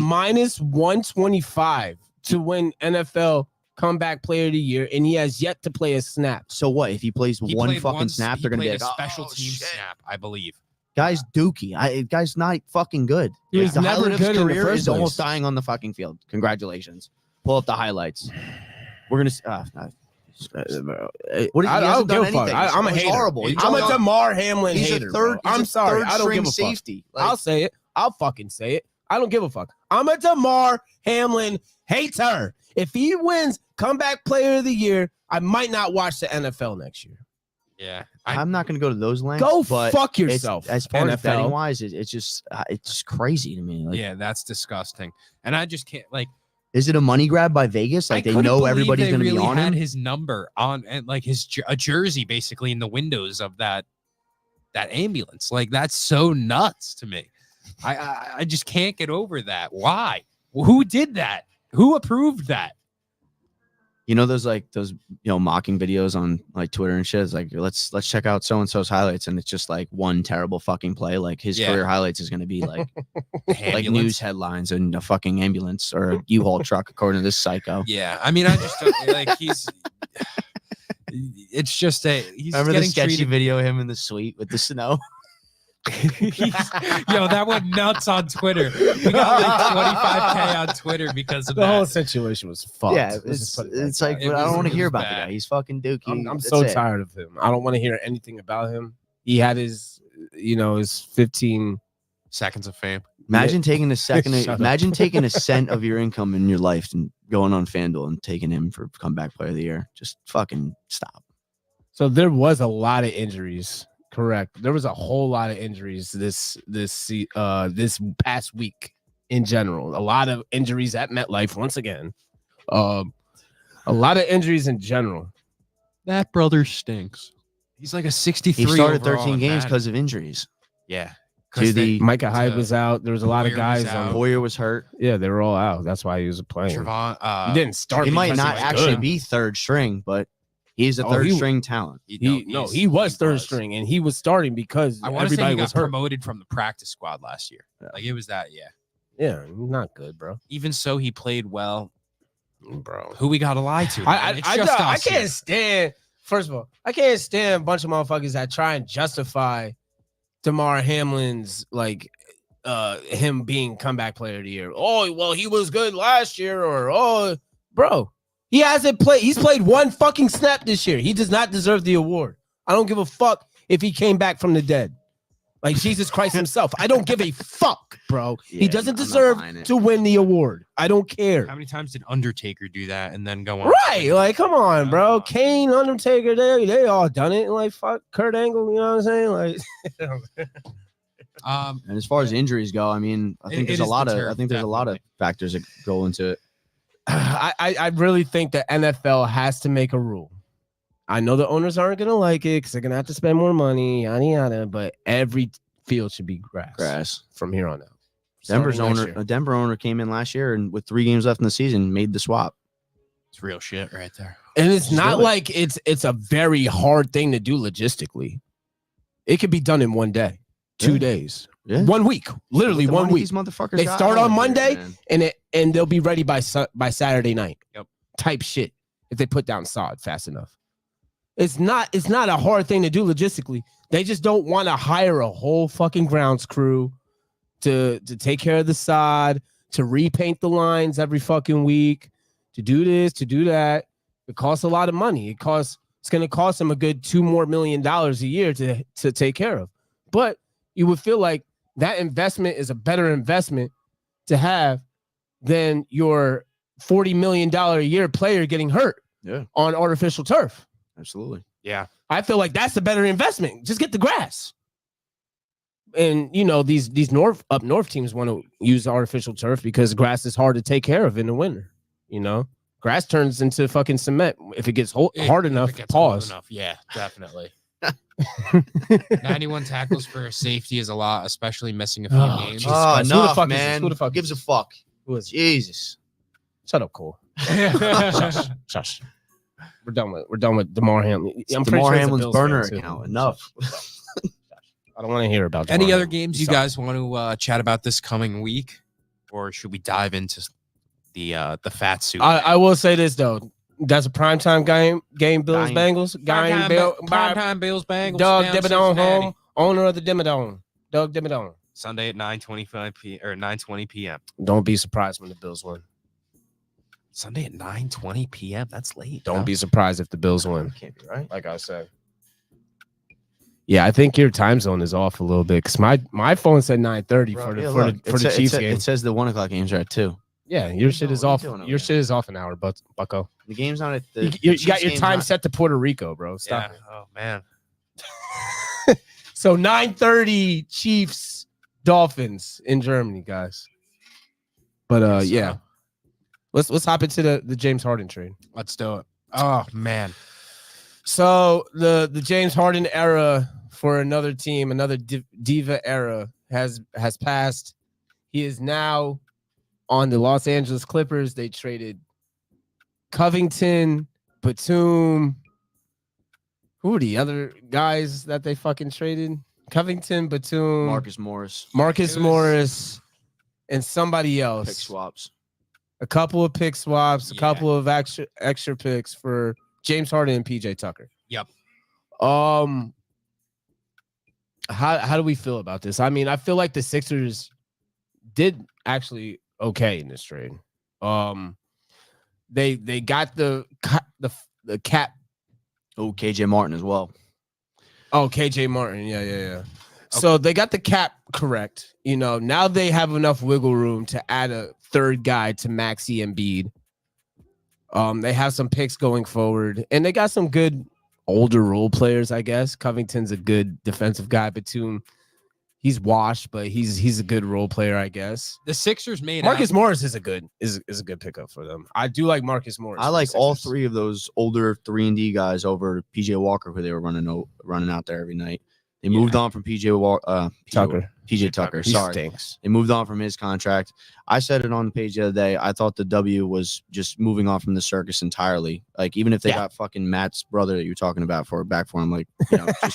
-125 to win NFL comeback player of the year, and he has yet to play a snap. So what? If he plays He one played fucking snap, they're gonna be played like, a special "Oh, team shit." snap, I believe. Guy's dookie. Guy's not fucking good. He was The never highlight of his good in the career first is place. almost dying on the fucking field. Congratulations. Pull up the highlights. We're gonna. What? He I hasn't don't done give a fuck. anything. I'm a He's hater. horrible. He's I'm a on- DeMar Hamlin He's hater. a third. Bro. I'm sorry. I don't give a fuck. Safety. I'll say it. I'll fucking say it. I don't give a fuck. I'm a DeMar Hamlin hater. If he wins comeback player of the year, I might not watch the NFL next year. Yeah. I'm not going to go to those lengths. Go but fuck it's- yourself. As far as NFL. betting wise, it's just crazy to me. Like, Yeah, that's disgusting. And I just can't, like, is it a money grab by Vegas? Like I they couldn't know believe everybody's they going to be really on had him. his number on, and like a jersey basically in the windows of that ambulance. Like, that's so nuts to me. I just can't get over that. Why? Who did that? Who approved that? You know those mocking videos on like Twitter and shit. It's like let's check out so and so's highlights, and it's just like one terrible fucking play. Like his Yeah. career highlights is going to be like like Ambulance? news headlines and a fucking ambulance or a U-Haul truck, according to this psycho. Yeah, I mean, I just don't, like he's. It's just he's Remember the getting sketchy treated. video of him in the suite with the snow? Yo, that went nuts on Twitter. We got like 25K on Twitter because of The whole that. situation was fucked. Yeah, Let's just put it it's that like It but I was- don't want it to hear was about the bad. guy. He's fucking dookie. I'm That's so it. tired of him. I don't want to hear anything about him. He had his 15. Seconds of fame. Imagine taking a second. Shut up. Imagine taking a cent of your income in your life and going on FanDuel and taking him for comeback player of the year. Just fucking stop. So there was a lot of injuries. Correct. There was a whole lot of injuries this past week in general. A lot of injuries at MetLife once again. A lot of injuries in general. That brother stinks. He's like a 63. He started overall 13 in games Madden. because of injuries. Yeah. To the Micah Hyde to- was out. There was a lot of Poyer was guys. out. Poyer was hurt. Yeah, they were all out. That's why he was playing. Trevon. He didn't start. He might because not was actually good. be third string, but he's a Oh, third he- string talent. He was third string, and he was starting because I want to say everybody he was got hurt. promoted from the practice squad last year. Yeah. Like it was that. Yeah. Yeah, not good, bro. Even so, he played well. Bro, Who we got to lie to? man? It's just I us can't here. stand. First of all, I can't stand a bunch of motherfuckers that try and justify DeMar Hamlin's him being comeback player of the year. Oh, well, he was good last year, or bro, he hasn't played. He's played one fucking snap this year. He does not deserve the award. I don't give a fuck if he came back from the dead, like Jesus Christ himself. I don't give a fuck, bro. He Yeah, doesn't I'm not deserve buying it. to win the award. I don't care. How many times did Undertaker do that and then go on? Right, like, come on, bro. Kane, Undertaker, they all done it. Like, fuck Kurt Angle, you know what I'm saying? Like, And as far as injuries go, I mean, I think It there's a is lot the of turf, I think there's a lot of factors that go into it. I really think the NFL has to make a rule I know the owners aren't gonna like it because they're gonna have to spend more money, yada yada. But every field should be grass from here on out. Denver owner came in last year and with 3 games left in the season made the swap. It's real shit right there. And it's not like it's a very hard thing to do logistically. It could be done in 1 day, 2 days, 1 week, literally 1 week. These motherfuckers They start on Monday and they'll be ready by Saturday night. Yep. Type shit if they put down sod fast enough. It's not a hard thing to do logistically. They just don't want to hire a whole fucking grounds crew to take care of the sod, to repaint the lines every fucking week, to do this, to do that. It costs a lot of money. It's going to cost them a good $2 million a year to take care of. But you would feel like that investment is a better investment to have than your $40 million a year player getting hurt on artificial turf. Absolutely. Yeah. I feel like that's the better investment. Just get the grass. And these up north teams want to use artificial turf because grass is hard to take care of in the winter. Grass turns into fucking cement if it gets hard enough. Pause. Hard enough. Yeah, definitely. 91 tackles for safety is a lot, especially missing a few games. Enough, man. Who the fuck gives a fuck? Who is Jesus. Shut up, Cole. Shush. We're done with DeMar Hamlin. DeMar Hamlin's burner account. Enough. I don't want to hear about any other games you guys want to chat about this coming week, or should we dive into the fat suit? I will say this though, that's a primetime game. Bills Bengals. Primetime Bills Bengals. Doug Dimmadome home, owner of the Dimmadome. Doug Dimmadome. Sunday at 9:20 p.m. Don't be surprised when the Bills win. Sunday at 9:20 p.m. That's late. Don't be surprised if the Bills win. Can't be right. Like I said. Yeah, I think your time zone is off a little bit because my phone said 9:30 for the Chiefs game. It says the 1 o'clock games are at 2. Yeah, your shit is off. Your shit is off an hour, bucko. The game's not at the. You got your time set to Puerto Rico, bro. Stop it. Oh man. So 9:30 Chiefs Dolphins in Germany, guys. But yeah. Let's hop into the James Harden trade. Let's do it. Oh man. So the James Harden era for another team, another diva era has passed. He is now on the Los Angeles Clippers. They traded Covington, Batum. Who are the other guys that they fucking traded? Covington, Batum, Marcus Morris, and somebody else. Pick swaps. A couple of pick swaps, a couple of extra picks for James Harden and PJ Tucker. Yep. How do we feel about this? I mean, I feel like the Sixers did actually okay in this trade. They got the cap. Oh, KJ Martin as well. Oh, KJ Martin. Yeah. Okay. So they got the cap correct. Now they have enough wiggle room to add a third guy to Maxey and Embiid. They have some picks going forward, and they got some good older role players, I guess. Covington's a good defensive guy. Batum, he's washed, but he's a good role player, I guess. The Sixers made Marcus Morris is a good pickup for them. I do like Marcus Morris. I like all three of those older 3-and-D guys over PJ Walker, who they were running out there every night. They moved on from PJ Tucker. Sorry. Stinks. They moved on from his contract. I said it on the page the other day. I thought the W was just moving on from the circus entirely. Like, even if they got fucking Matt's brother that you're talking about back for him, like,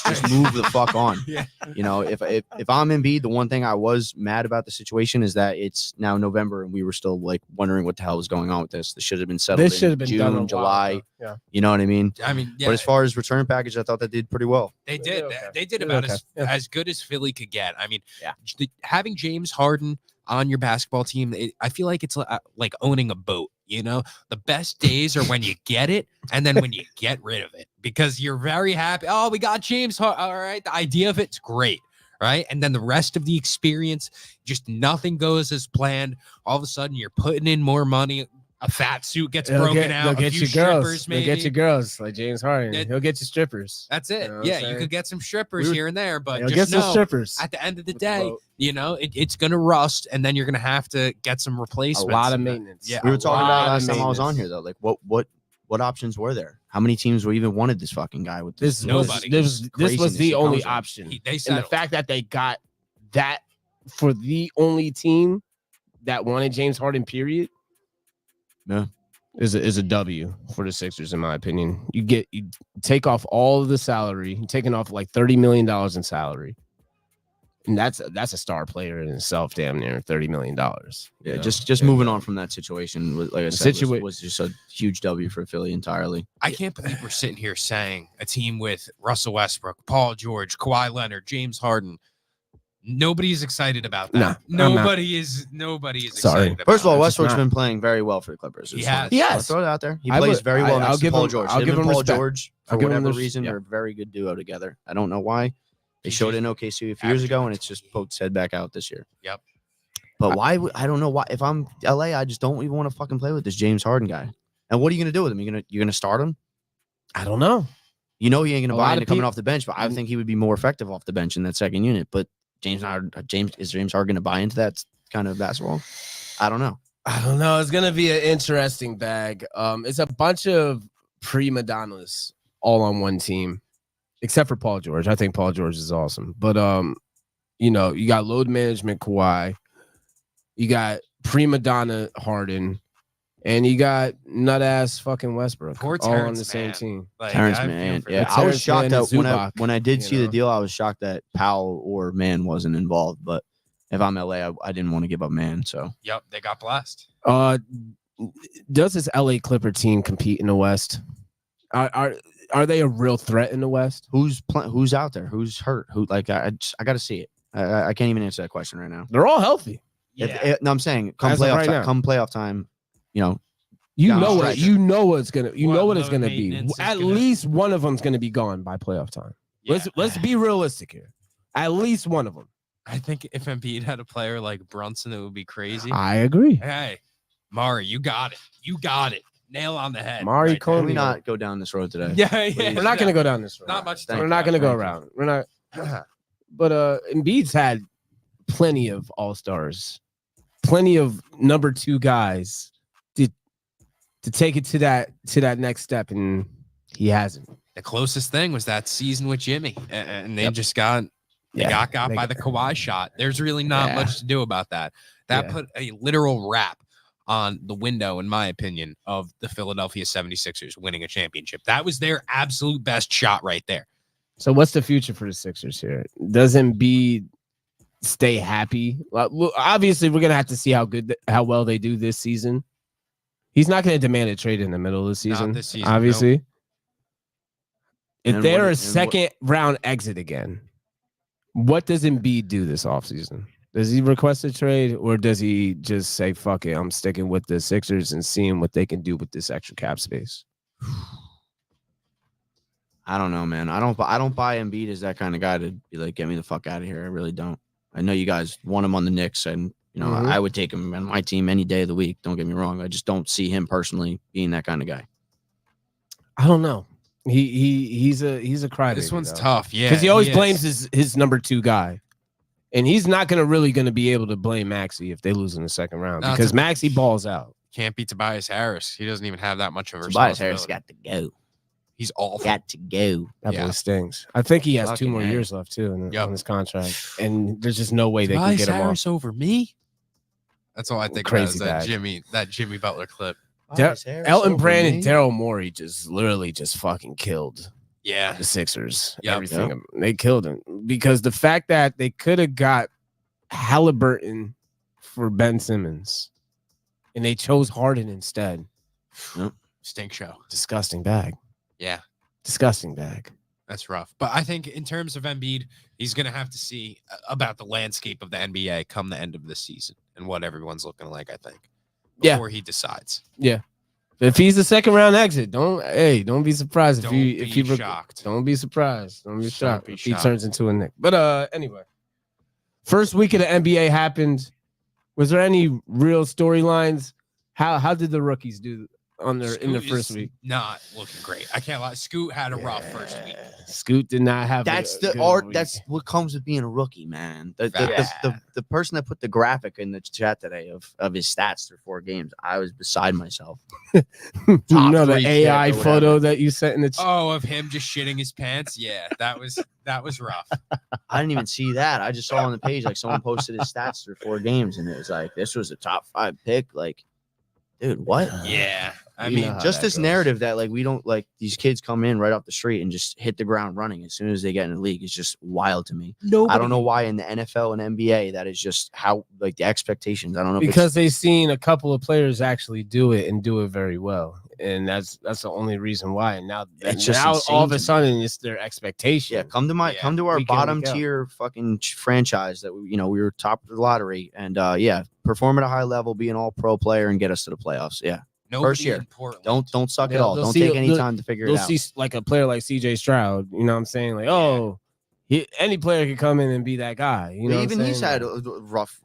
just move the fuck on. Yeah. If I'm Embiid, the one thing I was mad about the situation is that it's now November and we were still like wondering what the hell was going on with this. This should have been settled. This should have been June, done July. Yeah. You know what I mean? I mean, yeah. But as far as return package, I thought they did pretty well. They did. They did about as good as Philly could get. I mean, having James Harden on your basketball team, I feel like it's like owning a boat. The best days are when you get it and then when you get rid of it, because you're very happy. Oh, we got James Harden. All right. The idea of it's great. Right. And then the rest of the experience, just nothing goes as planned. All of a sudden you're putting in more money. A fat suit gets broken out. They'll get few you girls. Strippers, maybe. They'll get you girls like James Harden. He'll get you strippers. That's it. You could get some strippers here and there, but just get some strippers. At the end of the day, it's going to rust, and then you're going to have to get some replacements. A lot of maintenance. Yeah, we were talking about last time I was on here though. Like, what What options were there? How many teams were even wanted this fucking guy with this? Nobody. This was Craziness the he only comes from. option. They And the settled. fact that they got that for the only team that wanted James Harden, period, Yeah. is a W for the Sixers, in my opinion. You take off all of the salary, you're taking off like $30 million in salary. And that's a star player in itself, damn near $30 million. Yeah, just moving on from that situation, like I said, was just a huge W for Philly entirely. I can't believe we're sitting here saying a team with Russell Westbrook, Paul George, Kawhi Leonard, James Harden. Nobody's excited about that. Nobody is excited about First of all, that. Westbrook's been playing very well for the Clippers. He has. I'll throw it out there. He plays very well next to Paul George. I'll give him Paul respect. George, for whatever reason, they're a very good duo together. I don't know why. They showed it in OKC a few years ago, and it's just poked its head back out this year. Yep. But why? I don't know why. If I'm LA, I just don't even want to fucking play with this James Harden guy. And what are you gonna do with him? You're gonna start him? I don't know. You know he ain't gonna buy into coming off the bench, but I think he would be more effective off the bench in that second unit. But James Harden gonna buy into that kind of basketball? I don't know. It's gonna be an interesting bag. It's a bunch of prima donnas all on one team, except for Paul George. I think Paul George is awesome, but you got load management Kawhi, you got prima donna Harden, and you got nut ass fucking Westbrook. Poor all Terrence, on the same man. team. Like, Terrence, man. Yeah, I was shocked that when I did see the deal, I was shocked that Powell or Mann wasn't involved. But if I'm LA, I didn't want to give up Mann. So yep, they got blessed. Does this LA Clipper team compete in the West? Are they a real threat in the West? Who's out there? Who's hurt? Who I got to see it. I can't even answer that question right now. They're all healthy. Yeah. No, I'm saying come playoff time. You know what it's gonna be. At least one of them's gonna be gone by playoff time. Yeah. Let's be realistic here. At least one of them. I think if Embiid had a player like Brunson, it would be crazy. I agree. Hey, Mari, you got it. You got it. Nail on the head. Mari, right can we not go down this road today? Yeah. We're not gonna go down this road. Not much. We're not gonna go around. We're not. But Embiid's had plenty of all-stars, plenty of number 2 guys to take it to that next step, and he hasn't. The closest thing was that season with Jimmy, and they just got got by the Kawhi shot. There's really not much to do about that. That put a literal wrap on the window, in my opinion, of the Philadelphia 76ers winning a championship. That was their absolute best shot right there. So what's the future for the Sixers here? Does Embiid stay happy? Well, obviously, we're going to have to see how well they do this season. He's not going to demand a trade in the middle of the season. Not this season, obviously. Nope. If they're a second-round exit again, what does Embiid do this offseason? Does he request a trade, or does he just say, fuck it, I'm sticking with the Sixers and seeing what they can do with this extra cap space? I don't know, man. I don't buy Embiid as that kind of guy to be like, get me the fuck out of here. I really don't. I know you guys want him on the Knicks, and I would take him on my team any day of the week. Don't get me wrong. I just don't see him personally being that kind of guy. I don't know. He's a crybaby. This one's tough, yeah. Because he always blames his number 2 guy. And he's not going to be able to blame Maxey if they lose in the second round, because Maxey balls out. Can't beat Tobias Harris. He doesn't even have that much of a Tobias Harris got to go. He's awful. Got to go. That boy stings. I think he has 2 more years left too on his contract, and there's just no way they can get him Harris off. over me. That's all I think. Crazy about is that Jimmy Butler clip. Elton Brand and Daryl Morey just literally just fucking killed. Yeah, the Sixers. Yep. Everything they killed him, because the fact that they could have got Halliburton for Ben Simmons, and they chose Harden instead. Stink show. Disgusting bag. Yeah. Disgusting bag. That's rough. But I think in terms of Embiid, he's going to have to see about the landscape of the NBA come the end of this season and what everyone's looking like, I think, before he decides. Yeah. If he's a second round exit, don't be surprised if you shocked. Don't be surprised. Don't be shocked if he turns into a Knick. But anyway. First week of the NBA happened. Was there any real storylines? How did the rookies do in their Scoot first is week. Not looking great. I can't lie. Scoot had a rough first week. Scoot did not have. That's a the good art. week. That's what comes with being a rookie, man. The Facts. the person that put the graphic in the chat today of his stats through 4 games, I was beside myself. You know the 3 AI pick or photo whatever. that you sent in the chat. Oh, of him just shitting his pants. Yeah, that was rough. I didn't even see that. I just saw on the page like someone posted his stats through 4 games, and it was like this was a top 5 pick. Like, dude, what? Yeah, I You mean, know how Just that this goes. narrative that like we don't like these kids come in right off the street and just hit the ground running as soon as they get in the league is just wild to me. I don't know why in the NFL and NBA that is just how like the expectations. I don't know if Because they've seen a couple of players actually do it and do it very well, and that's the only reason why. And now, It's just now insane all of to a me. sudden it's their expectation. yeah, come to our Week in, bottom week out. tier fucking franchise that we were top of the lottery and yeah, perform at a high level, be an all pro player and get us to the playoffs. Yeah. nobody First year. in Portland. Don't suck at They'll- all. they'll Don't see- take any they'll- time to figure it You'll out. see like a player like CJ Stroud. You know what I'm saying? Like, any player could come in and be that guy. You know, what I'm Even he's saying? had a rough,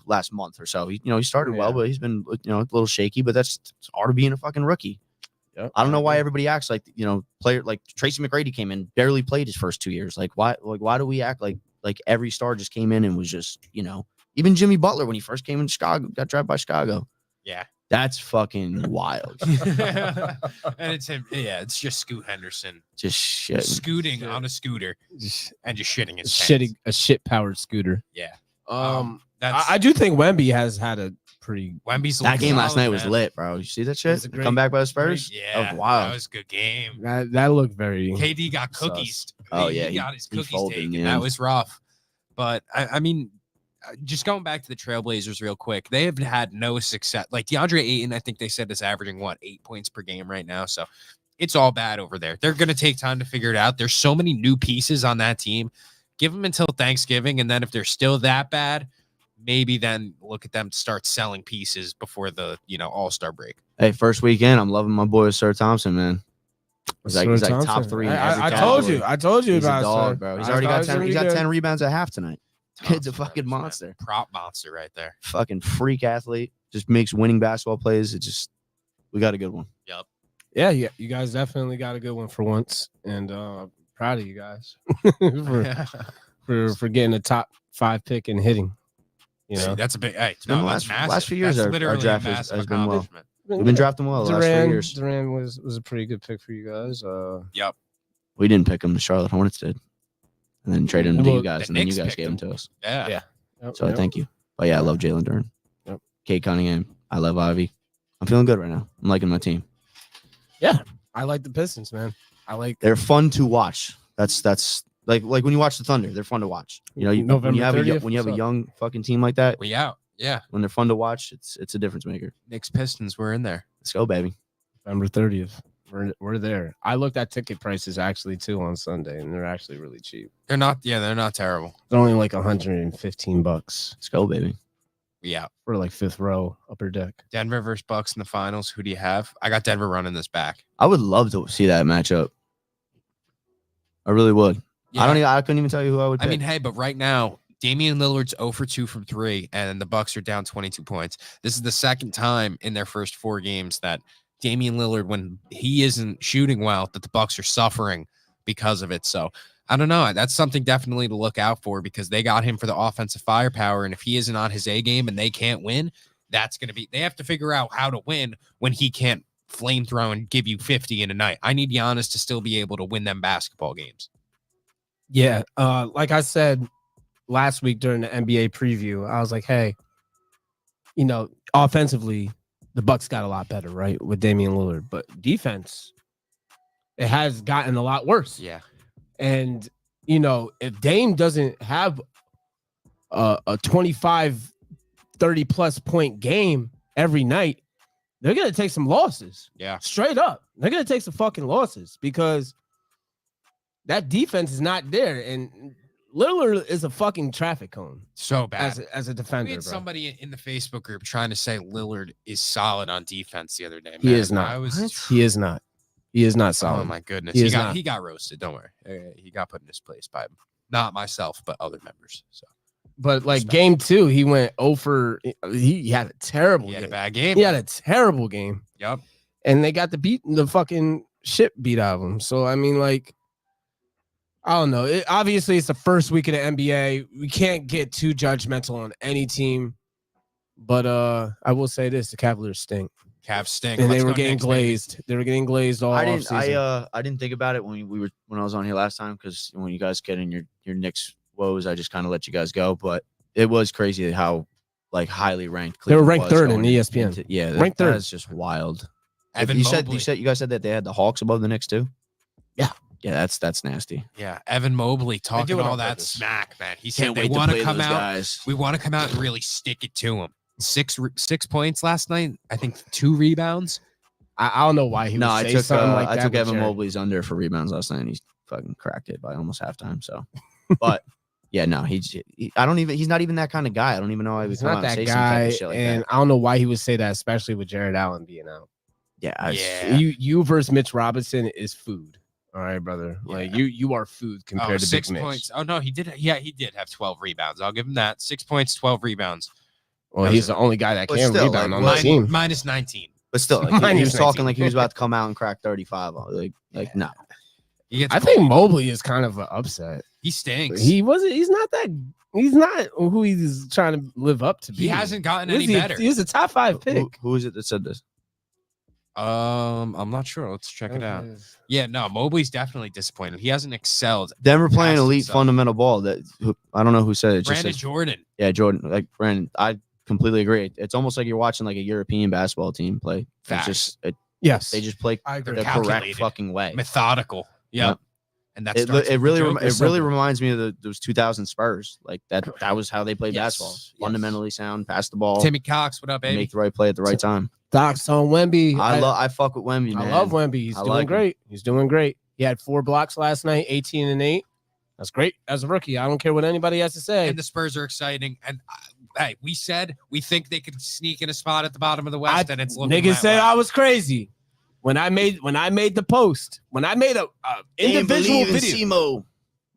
last month or so. He started well, Yeah. but he's been, a little shaky. But that's part of being a fucking rookie. Yep, I don't know why agree. everybody acts like, player like Tracy McGrady came in, barely played his first 2 years. Like why do we act like every star just came in and was just, even Jimmy Butler when he first came in Chicago got drafted by Chicago. Yeah. That's fucking wild. And it's him. Yeah, it's just Scoot Henderson Just shit. scooting on a scooter Just and just shitting his shitty, pants. a shit powered scooter. Yeah. I do think Wemby has had a pretty. Wemby's That looking game last solid, night was man. lit, bro. You see that was shit? a The great- comeback by the Spurs? Yeah, That was wild. That was a good game. That looked very. KD got sus. cookies. Oh, yeah, he he- got his he cookies folded, taken. yeah. That was rough. But I mean, just going back to the Trailblazers real quick, they have had no success. Like DeAndre Ayton, I think they said is averaging 8 points per game right now. So it's all bad over there. They're going to take time to figure it out. There's so many new pieces on that team. Give them until Thanksgiving, and then if they're still that bad, maybe then look at them to start selling pieces before the All-Star break. Hey, first weekend, I'm loving my boy Sir Thompson, man. He's like Sir top Thompson. 3 in every I told category. you. I told you He's about a dog, Sir. bro. He's I already thought got he was 10. gonna He's be got good. 10 rebounds at half tonight. Kid's a Thompson fucking knows, man. monster. Prop monster right there. Fucking freak athlete. Just makes winning basketball plays. We got a good one. Yeah, you guys definitely got a good one for once, and proud of you guys for getting a top 5 pick and hitting. That's a big. Hey, been the that's massive. last few years, That's our literally a draft has massive been well. accomplishment. We've been drafting well the last 3 years. Duran was a pretty good pick for you guys. Yep. We didn't pick him. The Charlotte Hornets did. And then traded him to you Well, guys. the And then you Knicks guys picked gave him him. to us. Yeah. Yeah. Yep, So yep. thank you. But yeah, I love Jalen Duren. Yep. Kate Cunningham. I love Ivy. I'm feeling good right now. I'm liking my team. I like the Pistons, man. I like. They're fun to watch. That's like when you watch the Thunder, they're fun to watch. When you November have 30th, when you have a what's up? young fucking team like that, We out. Yeah. when they're fun to watch, it's a difference maker. Knicks Pistons were in there. Let's go, baby. November 30th. We're there. I looked at ticket prices actually too on Sunday, and they're actually really cheap. They're not terrible. They're only like $115 Let's go, baby. We out. for like 5th row upper deck. Denver versus Bucks in the finals. Who do you have? I got Denver running this back. I would love to see that matchup. I really would. Yeah. I couldn't even tell you who I would pick. I mean, hey, but right now, Damian Lillard's 0 for 2 from 3, and the Bucks are down 22 points. This is the second time in their first 4 games that Damian Lillard, when he isn't shooting well, that the Bucks are suffering because of it. So I don't know. That's something definitely to look out for because they got him for the offensive firepower. And if he isn't on his A game and they can't win, that's going to be, they have to figure out how to win when he can't flamethrow and give you 50 in a night. I need Giannis to still be able to win them basketball games. Yeah. Like I said last week during the NBA preview, I was like, hey, offensively, the Bucks got a lot better, right? With Damian Lillard, but defense, it has gotten a lot worse. Yeah. And, if Dame doesn't have a 25, 30 plus point game every night, they're going to take some losses. Yeah. Straight up. They're going to take some fucking losses because that defense is not there. And Lillard is a fucking traffic cone So bad. as a defender. We had bro. somebody in the Facebook group trying to say Lillard is solid on defense the other day. He man. is not. I was, He is not. He is not solid. oh my goodness. He is not. He got roasted. Don't worry. He got put in his place by not myself, but other members. So But like Respect. game 2, he went 0 for. He had a terrible he had a game. bad game. He had a terrible game. Yep. and they got the fucking shit beat out of them. So I mean, like, I don't know. Obviously, it's the first week of the NBA. We can't get too judgmental on any team, but I will say this: the Cavaliers stink. Cavs stink, and Let's they were go getting next, baby. glazed. They were getting glazed all I didn't. offseason. I didn't think about it when I was on here last time because when you guys get in your Knicks woes, I just kind of let you guys go. But it was crazy how like highly ranked They were Cleveland ranked was third going in ESPN. ranked third. That's just wild. Evan you Mobley. said you guys said that they had the Hawks above the Knicks too. Yeah, that's nasty. Yeah, Evan Mobley talking do it all on that purpose. smack, man. He Can't said they wait to want play to come those out. guys. We want to come out and really stick it to him. 6 points last night. I think 2 rebounds. I don't know why he would I say took something like that. I took with Evan Jared. Mobley's under for rebounds last night, and he fucking cracked it by almost halftime. So, but yeah, no, he's not even that kind of guy. I don't even know why he would He's come not out and that say some type guy, of shit like and that. I don't know why he would say that, especially with Jared Allen being out. Yeah, You versus Mitch Robinson is food. All right, brother. Yeah. Like you are food compared to 6 Big Mitch. points. Oh no, he did. Yeah, he did have 12 rebounds. I'll give him that. 6 points, 12 rebounds. Well, he's the only guy that But can still, rebound like, on the team. Minus 19. but still, like, he Minus was talking 19. like he was about to come out and crack 35. Like no. He gets I think Mobley is kind of an upset. he stinks. He's not who he's trying to live up to be. He hasn't gotten He was any better. He was a top 5 pick. Who is it that said this? I'm not sure. Let's check it out. Yeah, no, Mobley's definitely disappointed. He hasn't excelled. Denver playing Past elite himself. fundamental ball. I don't know who said it. Just Brandon says, Jordan. yeah, Jordan. Like Brandon, I completely agree. It's almost like you're watching like a European basketball team play. Facts. Yes. They just play I the agree. correct Calculated. fucking way. Methodical. Yep. Yep. And that It really simple. reminds me of those 2000 Spurs. Like that was how they played Yes, basketball. yes. Fundamentally sound, pass the ball, Timmy Cox, what up, baby? make the right play at the right time. Doc's on Wemby. I fuck with Wemby, man. I love Wemby. He's I doing like him. great. He's doing great. He had 4 blocks last night, 18 and 8. That's great as a rookie. I don't care what anybody has to say. And the Spurs are exciting. And hey, we said we think they could sneak in a spot at the bottom of the West, and it's looking Niggas that said way. I was crazy when I made the post. When I made a individual video, Simo.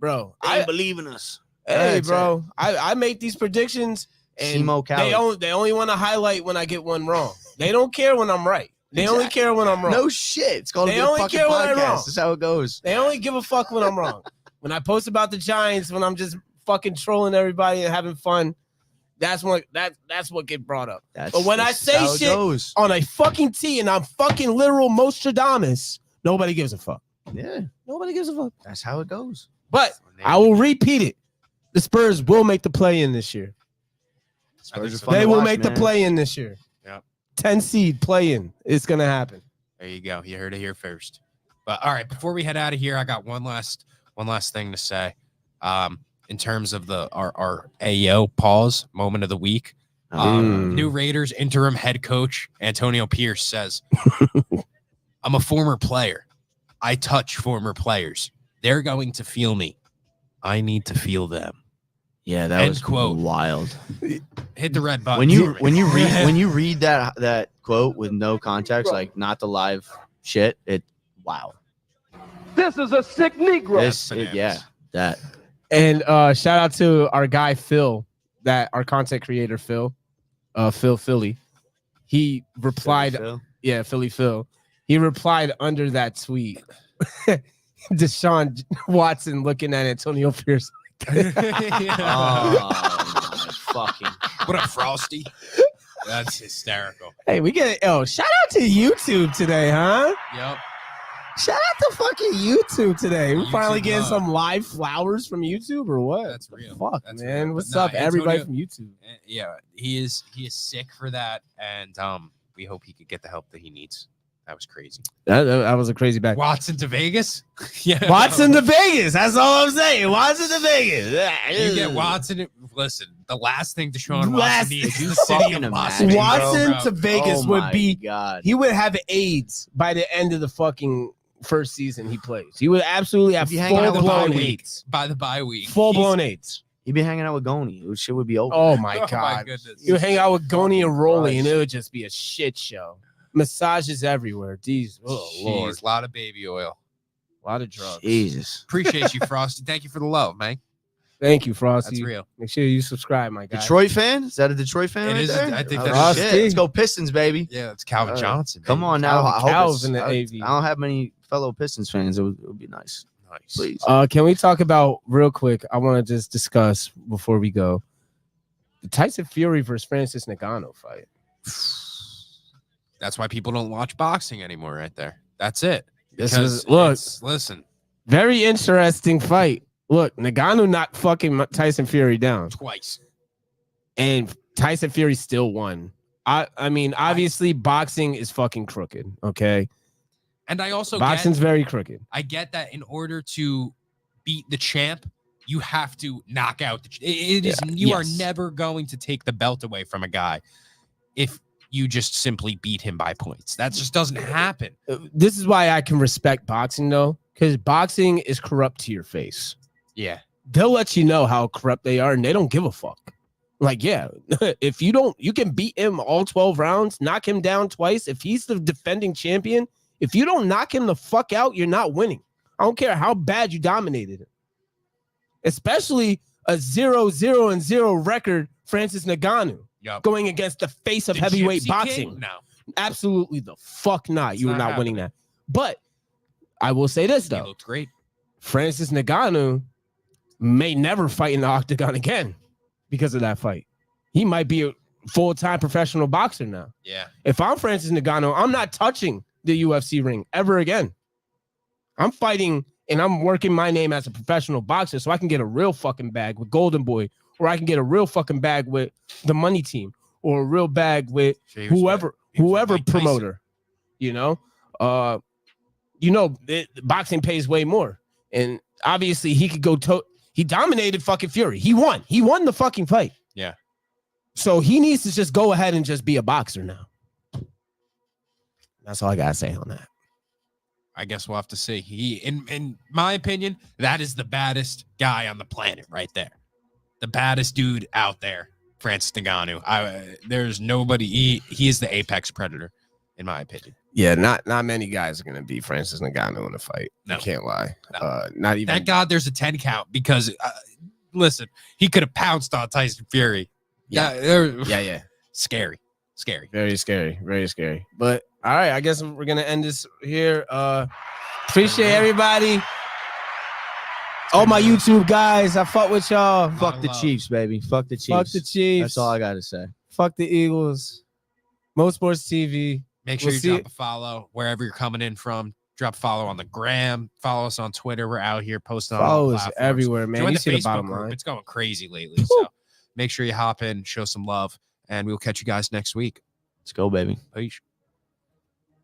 bro. They ain't believe in us. Hey, bro. I make these predictions, and Simo Coward. they only want to highlight when I get one wrong. They don't care when I'm right. They only Exactly. care when I'm wrong. No shit. It's called They a good only fucking care when I'm podcast. wrong. This is how it goes. They only give a fuck when I'm wrong. When I post about the Giants, when I'm just fucking trolling everybody and having fun, that's what get brought up. But when I say how it shit goes. on a fucking tee and I'm fucking literal Mostradamus, nobody gives a fuck. Yeah, Nobody gives a fuck. that's how it goes. But I will repeat it. The Spurs will make the play-in this year. Spurs are so. fun They to will watch, make the man. play-in this year. Yep. 10 seed play-in. It's going to happen. There you go. You heard it here first. But all right, before we head out of here, I got one last thing to say. In terms of our AO pause moment of the week. New Raiders interim head coach Antonio Pierce says, I'm a former player. I touch former players. They're going to feel me. I need to feel them. Yeah, that End was quote. wild. Hit the red button. When you for me. when you read that quote with no context, like not the live shit, wow. This is a sick Negro. That. And shout out to our guy Phil, our content creator Phil Philly. He replied, Philly Phil. He replied under that tweet. Deshaun Watson looking at Antonio Pierce. Oh, fucking. What up, Frosty? That's hysterical. Hey, we get it. Oh, shout out to YouTube today, huh? Yep. Shout out to fucking YouTube today. We YouTube finally getting love. some live flowers from YouTube or what? That's real. Fuck, That's man. real. What's But nah, up, everybody Antonio- from YouTube? Yeah, he is sick for that, and we hope he could get the help that he needs. That was crazy. That was a crazy back. Watson to Vegas? Yeah. Watson to Vegas. That's all I'm saying. Watson to Vegas. You get Watson. Listen, the last thing Deshaun Last- Watson needs You is the city fucking of Las imagine, Vegas. Watson bro. to Vegas Oh would my be. God. He would have AIDS by the end of the fucking first season he plays. He would absolutely have If you hang out with full-blown Bobby AIDS. By the bye week. Full-blown AIDS. He'd be hanging out with Goni. Shit would be over. Oh, my Oh, my God. goodness. You hang out with Goni and Rolly, and Christ. it would just be a shit show. Massages everywhere. These, oh, Lord. Jeez, a lot of baby oil. A lot of drugs. Jesus. Appreciate you, Frosty. Thank you for the love, man. Thank you, Frosty. That's real. Make sure you subscribe, my guy. Detroit fan? Is that a Detroit fan? It right is. there? I think Oh, that's shit. Frosty. Let's go Pistons, baby. Yeah, it's Calvin Johnson. Come baby. on now. I hope Calvin's it's- in the I AV. don't have many fellow Pistons fans. It would be nice. Nice. Please. Can we talk about real quick? I want to just discuss before we go the Tyson Fury versus Francis Ngannou fight. That's why people don't watch boxing anymore, right there. That's it. This Because is look listen, very interesting fight. Look, Ngannou knocked fucking Tyson Fury down, twice. and Tyson Fury still won. I mean, obviously, boxing is fucking crooked. Okay, And I also boxing's very crooked. I get that in order to beat the champ, you have to knock out you are yes. never going to take the belt away from a guy if you just simply beat him by points. That just doesn't happen. This is why I can respect boxing though, because boxing is corrupt to your face. Yeah. They'll let you know how corrupt they are, and they don't give a fuck. Like, yeah, if you don't, you can beat him all 12 rounds, knock him down twice. If he's the defending champion, if you don't knock him the fuck out, you're not winning. I don't care how bad you dominated him. Especially a 0-0-0 record, Francis Ngannou, Yep. going against the face of The heavyweight Gypsy boxing. King? No. Absolutely the fuck not. You It's are not not winning happening. that. But I will say this, He though. looked great. Francis Ngannou may never fight in the octagon again because of that fight. He might be a full-time professional boxer now. Yeah. If I'm Francis Ngannou, I'm not touching the UFC ring ever again. I'm fighting and I'm working my name as a professional boxer so I can get a real fucking bag with Golden Boy, or I can get a real fucking bag with the Money Team, or a real bag with whoever Mike Tyson. promoter. You know, boxing pays way more, and obviously he could go he dominated fucking Fury. He won the fucking fight. Yeah. So he needs to just go ahead and just be a boxer now. That's all I gotta say on that. I guess we'll have to see. He, in my opinion, that is the baddest guy on the planet right there. The baddest dude out there, Francis Ngannou. There's nobody. He is the apex predator, in my opinion. Yeah, not many guys are gonna beat Francis Ngannou in a fight. No. I can't lie. No. Not even. Thank God there's a 10 count because, listen, he could have pounced on Tyson Fury. Yeah. Scary. Very scary. Very scary. But all right, I guess we're gonna end this here. Appreciate everybody. All my YouTube guys, I fuck with y'all. Fuck the Chiefs, baby. Fuck the Chiefs. Fuck the Chiefs. That's all I got to say. Fuck the Eagles. MoSports TV. Make sure We'll you see drop it. a follow wherever you're coming in from. Drop a follow on the gram. Follow us on Twitter. We're out here posting on all Follow us platforms. everywhere, man. Join You the see the Facebook bottom group. line. It's going crazy lately. So make sure you hop in, show some love, and we'll catch you guys next week. Let's go, baby. Peace.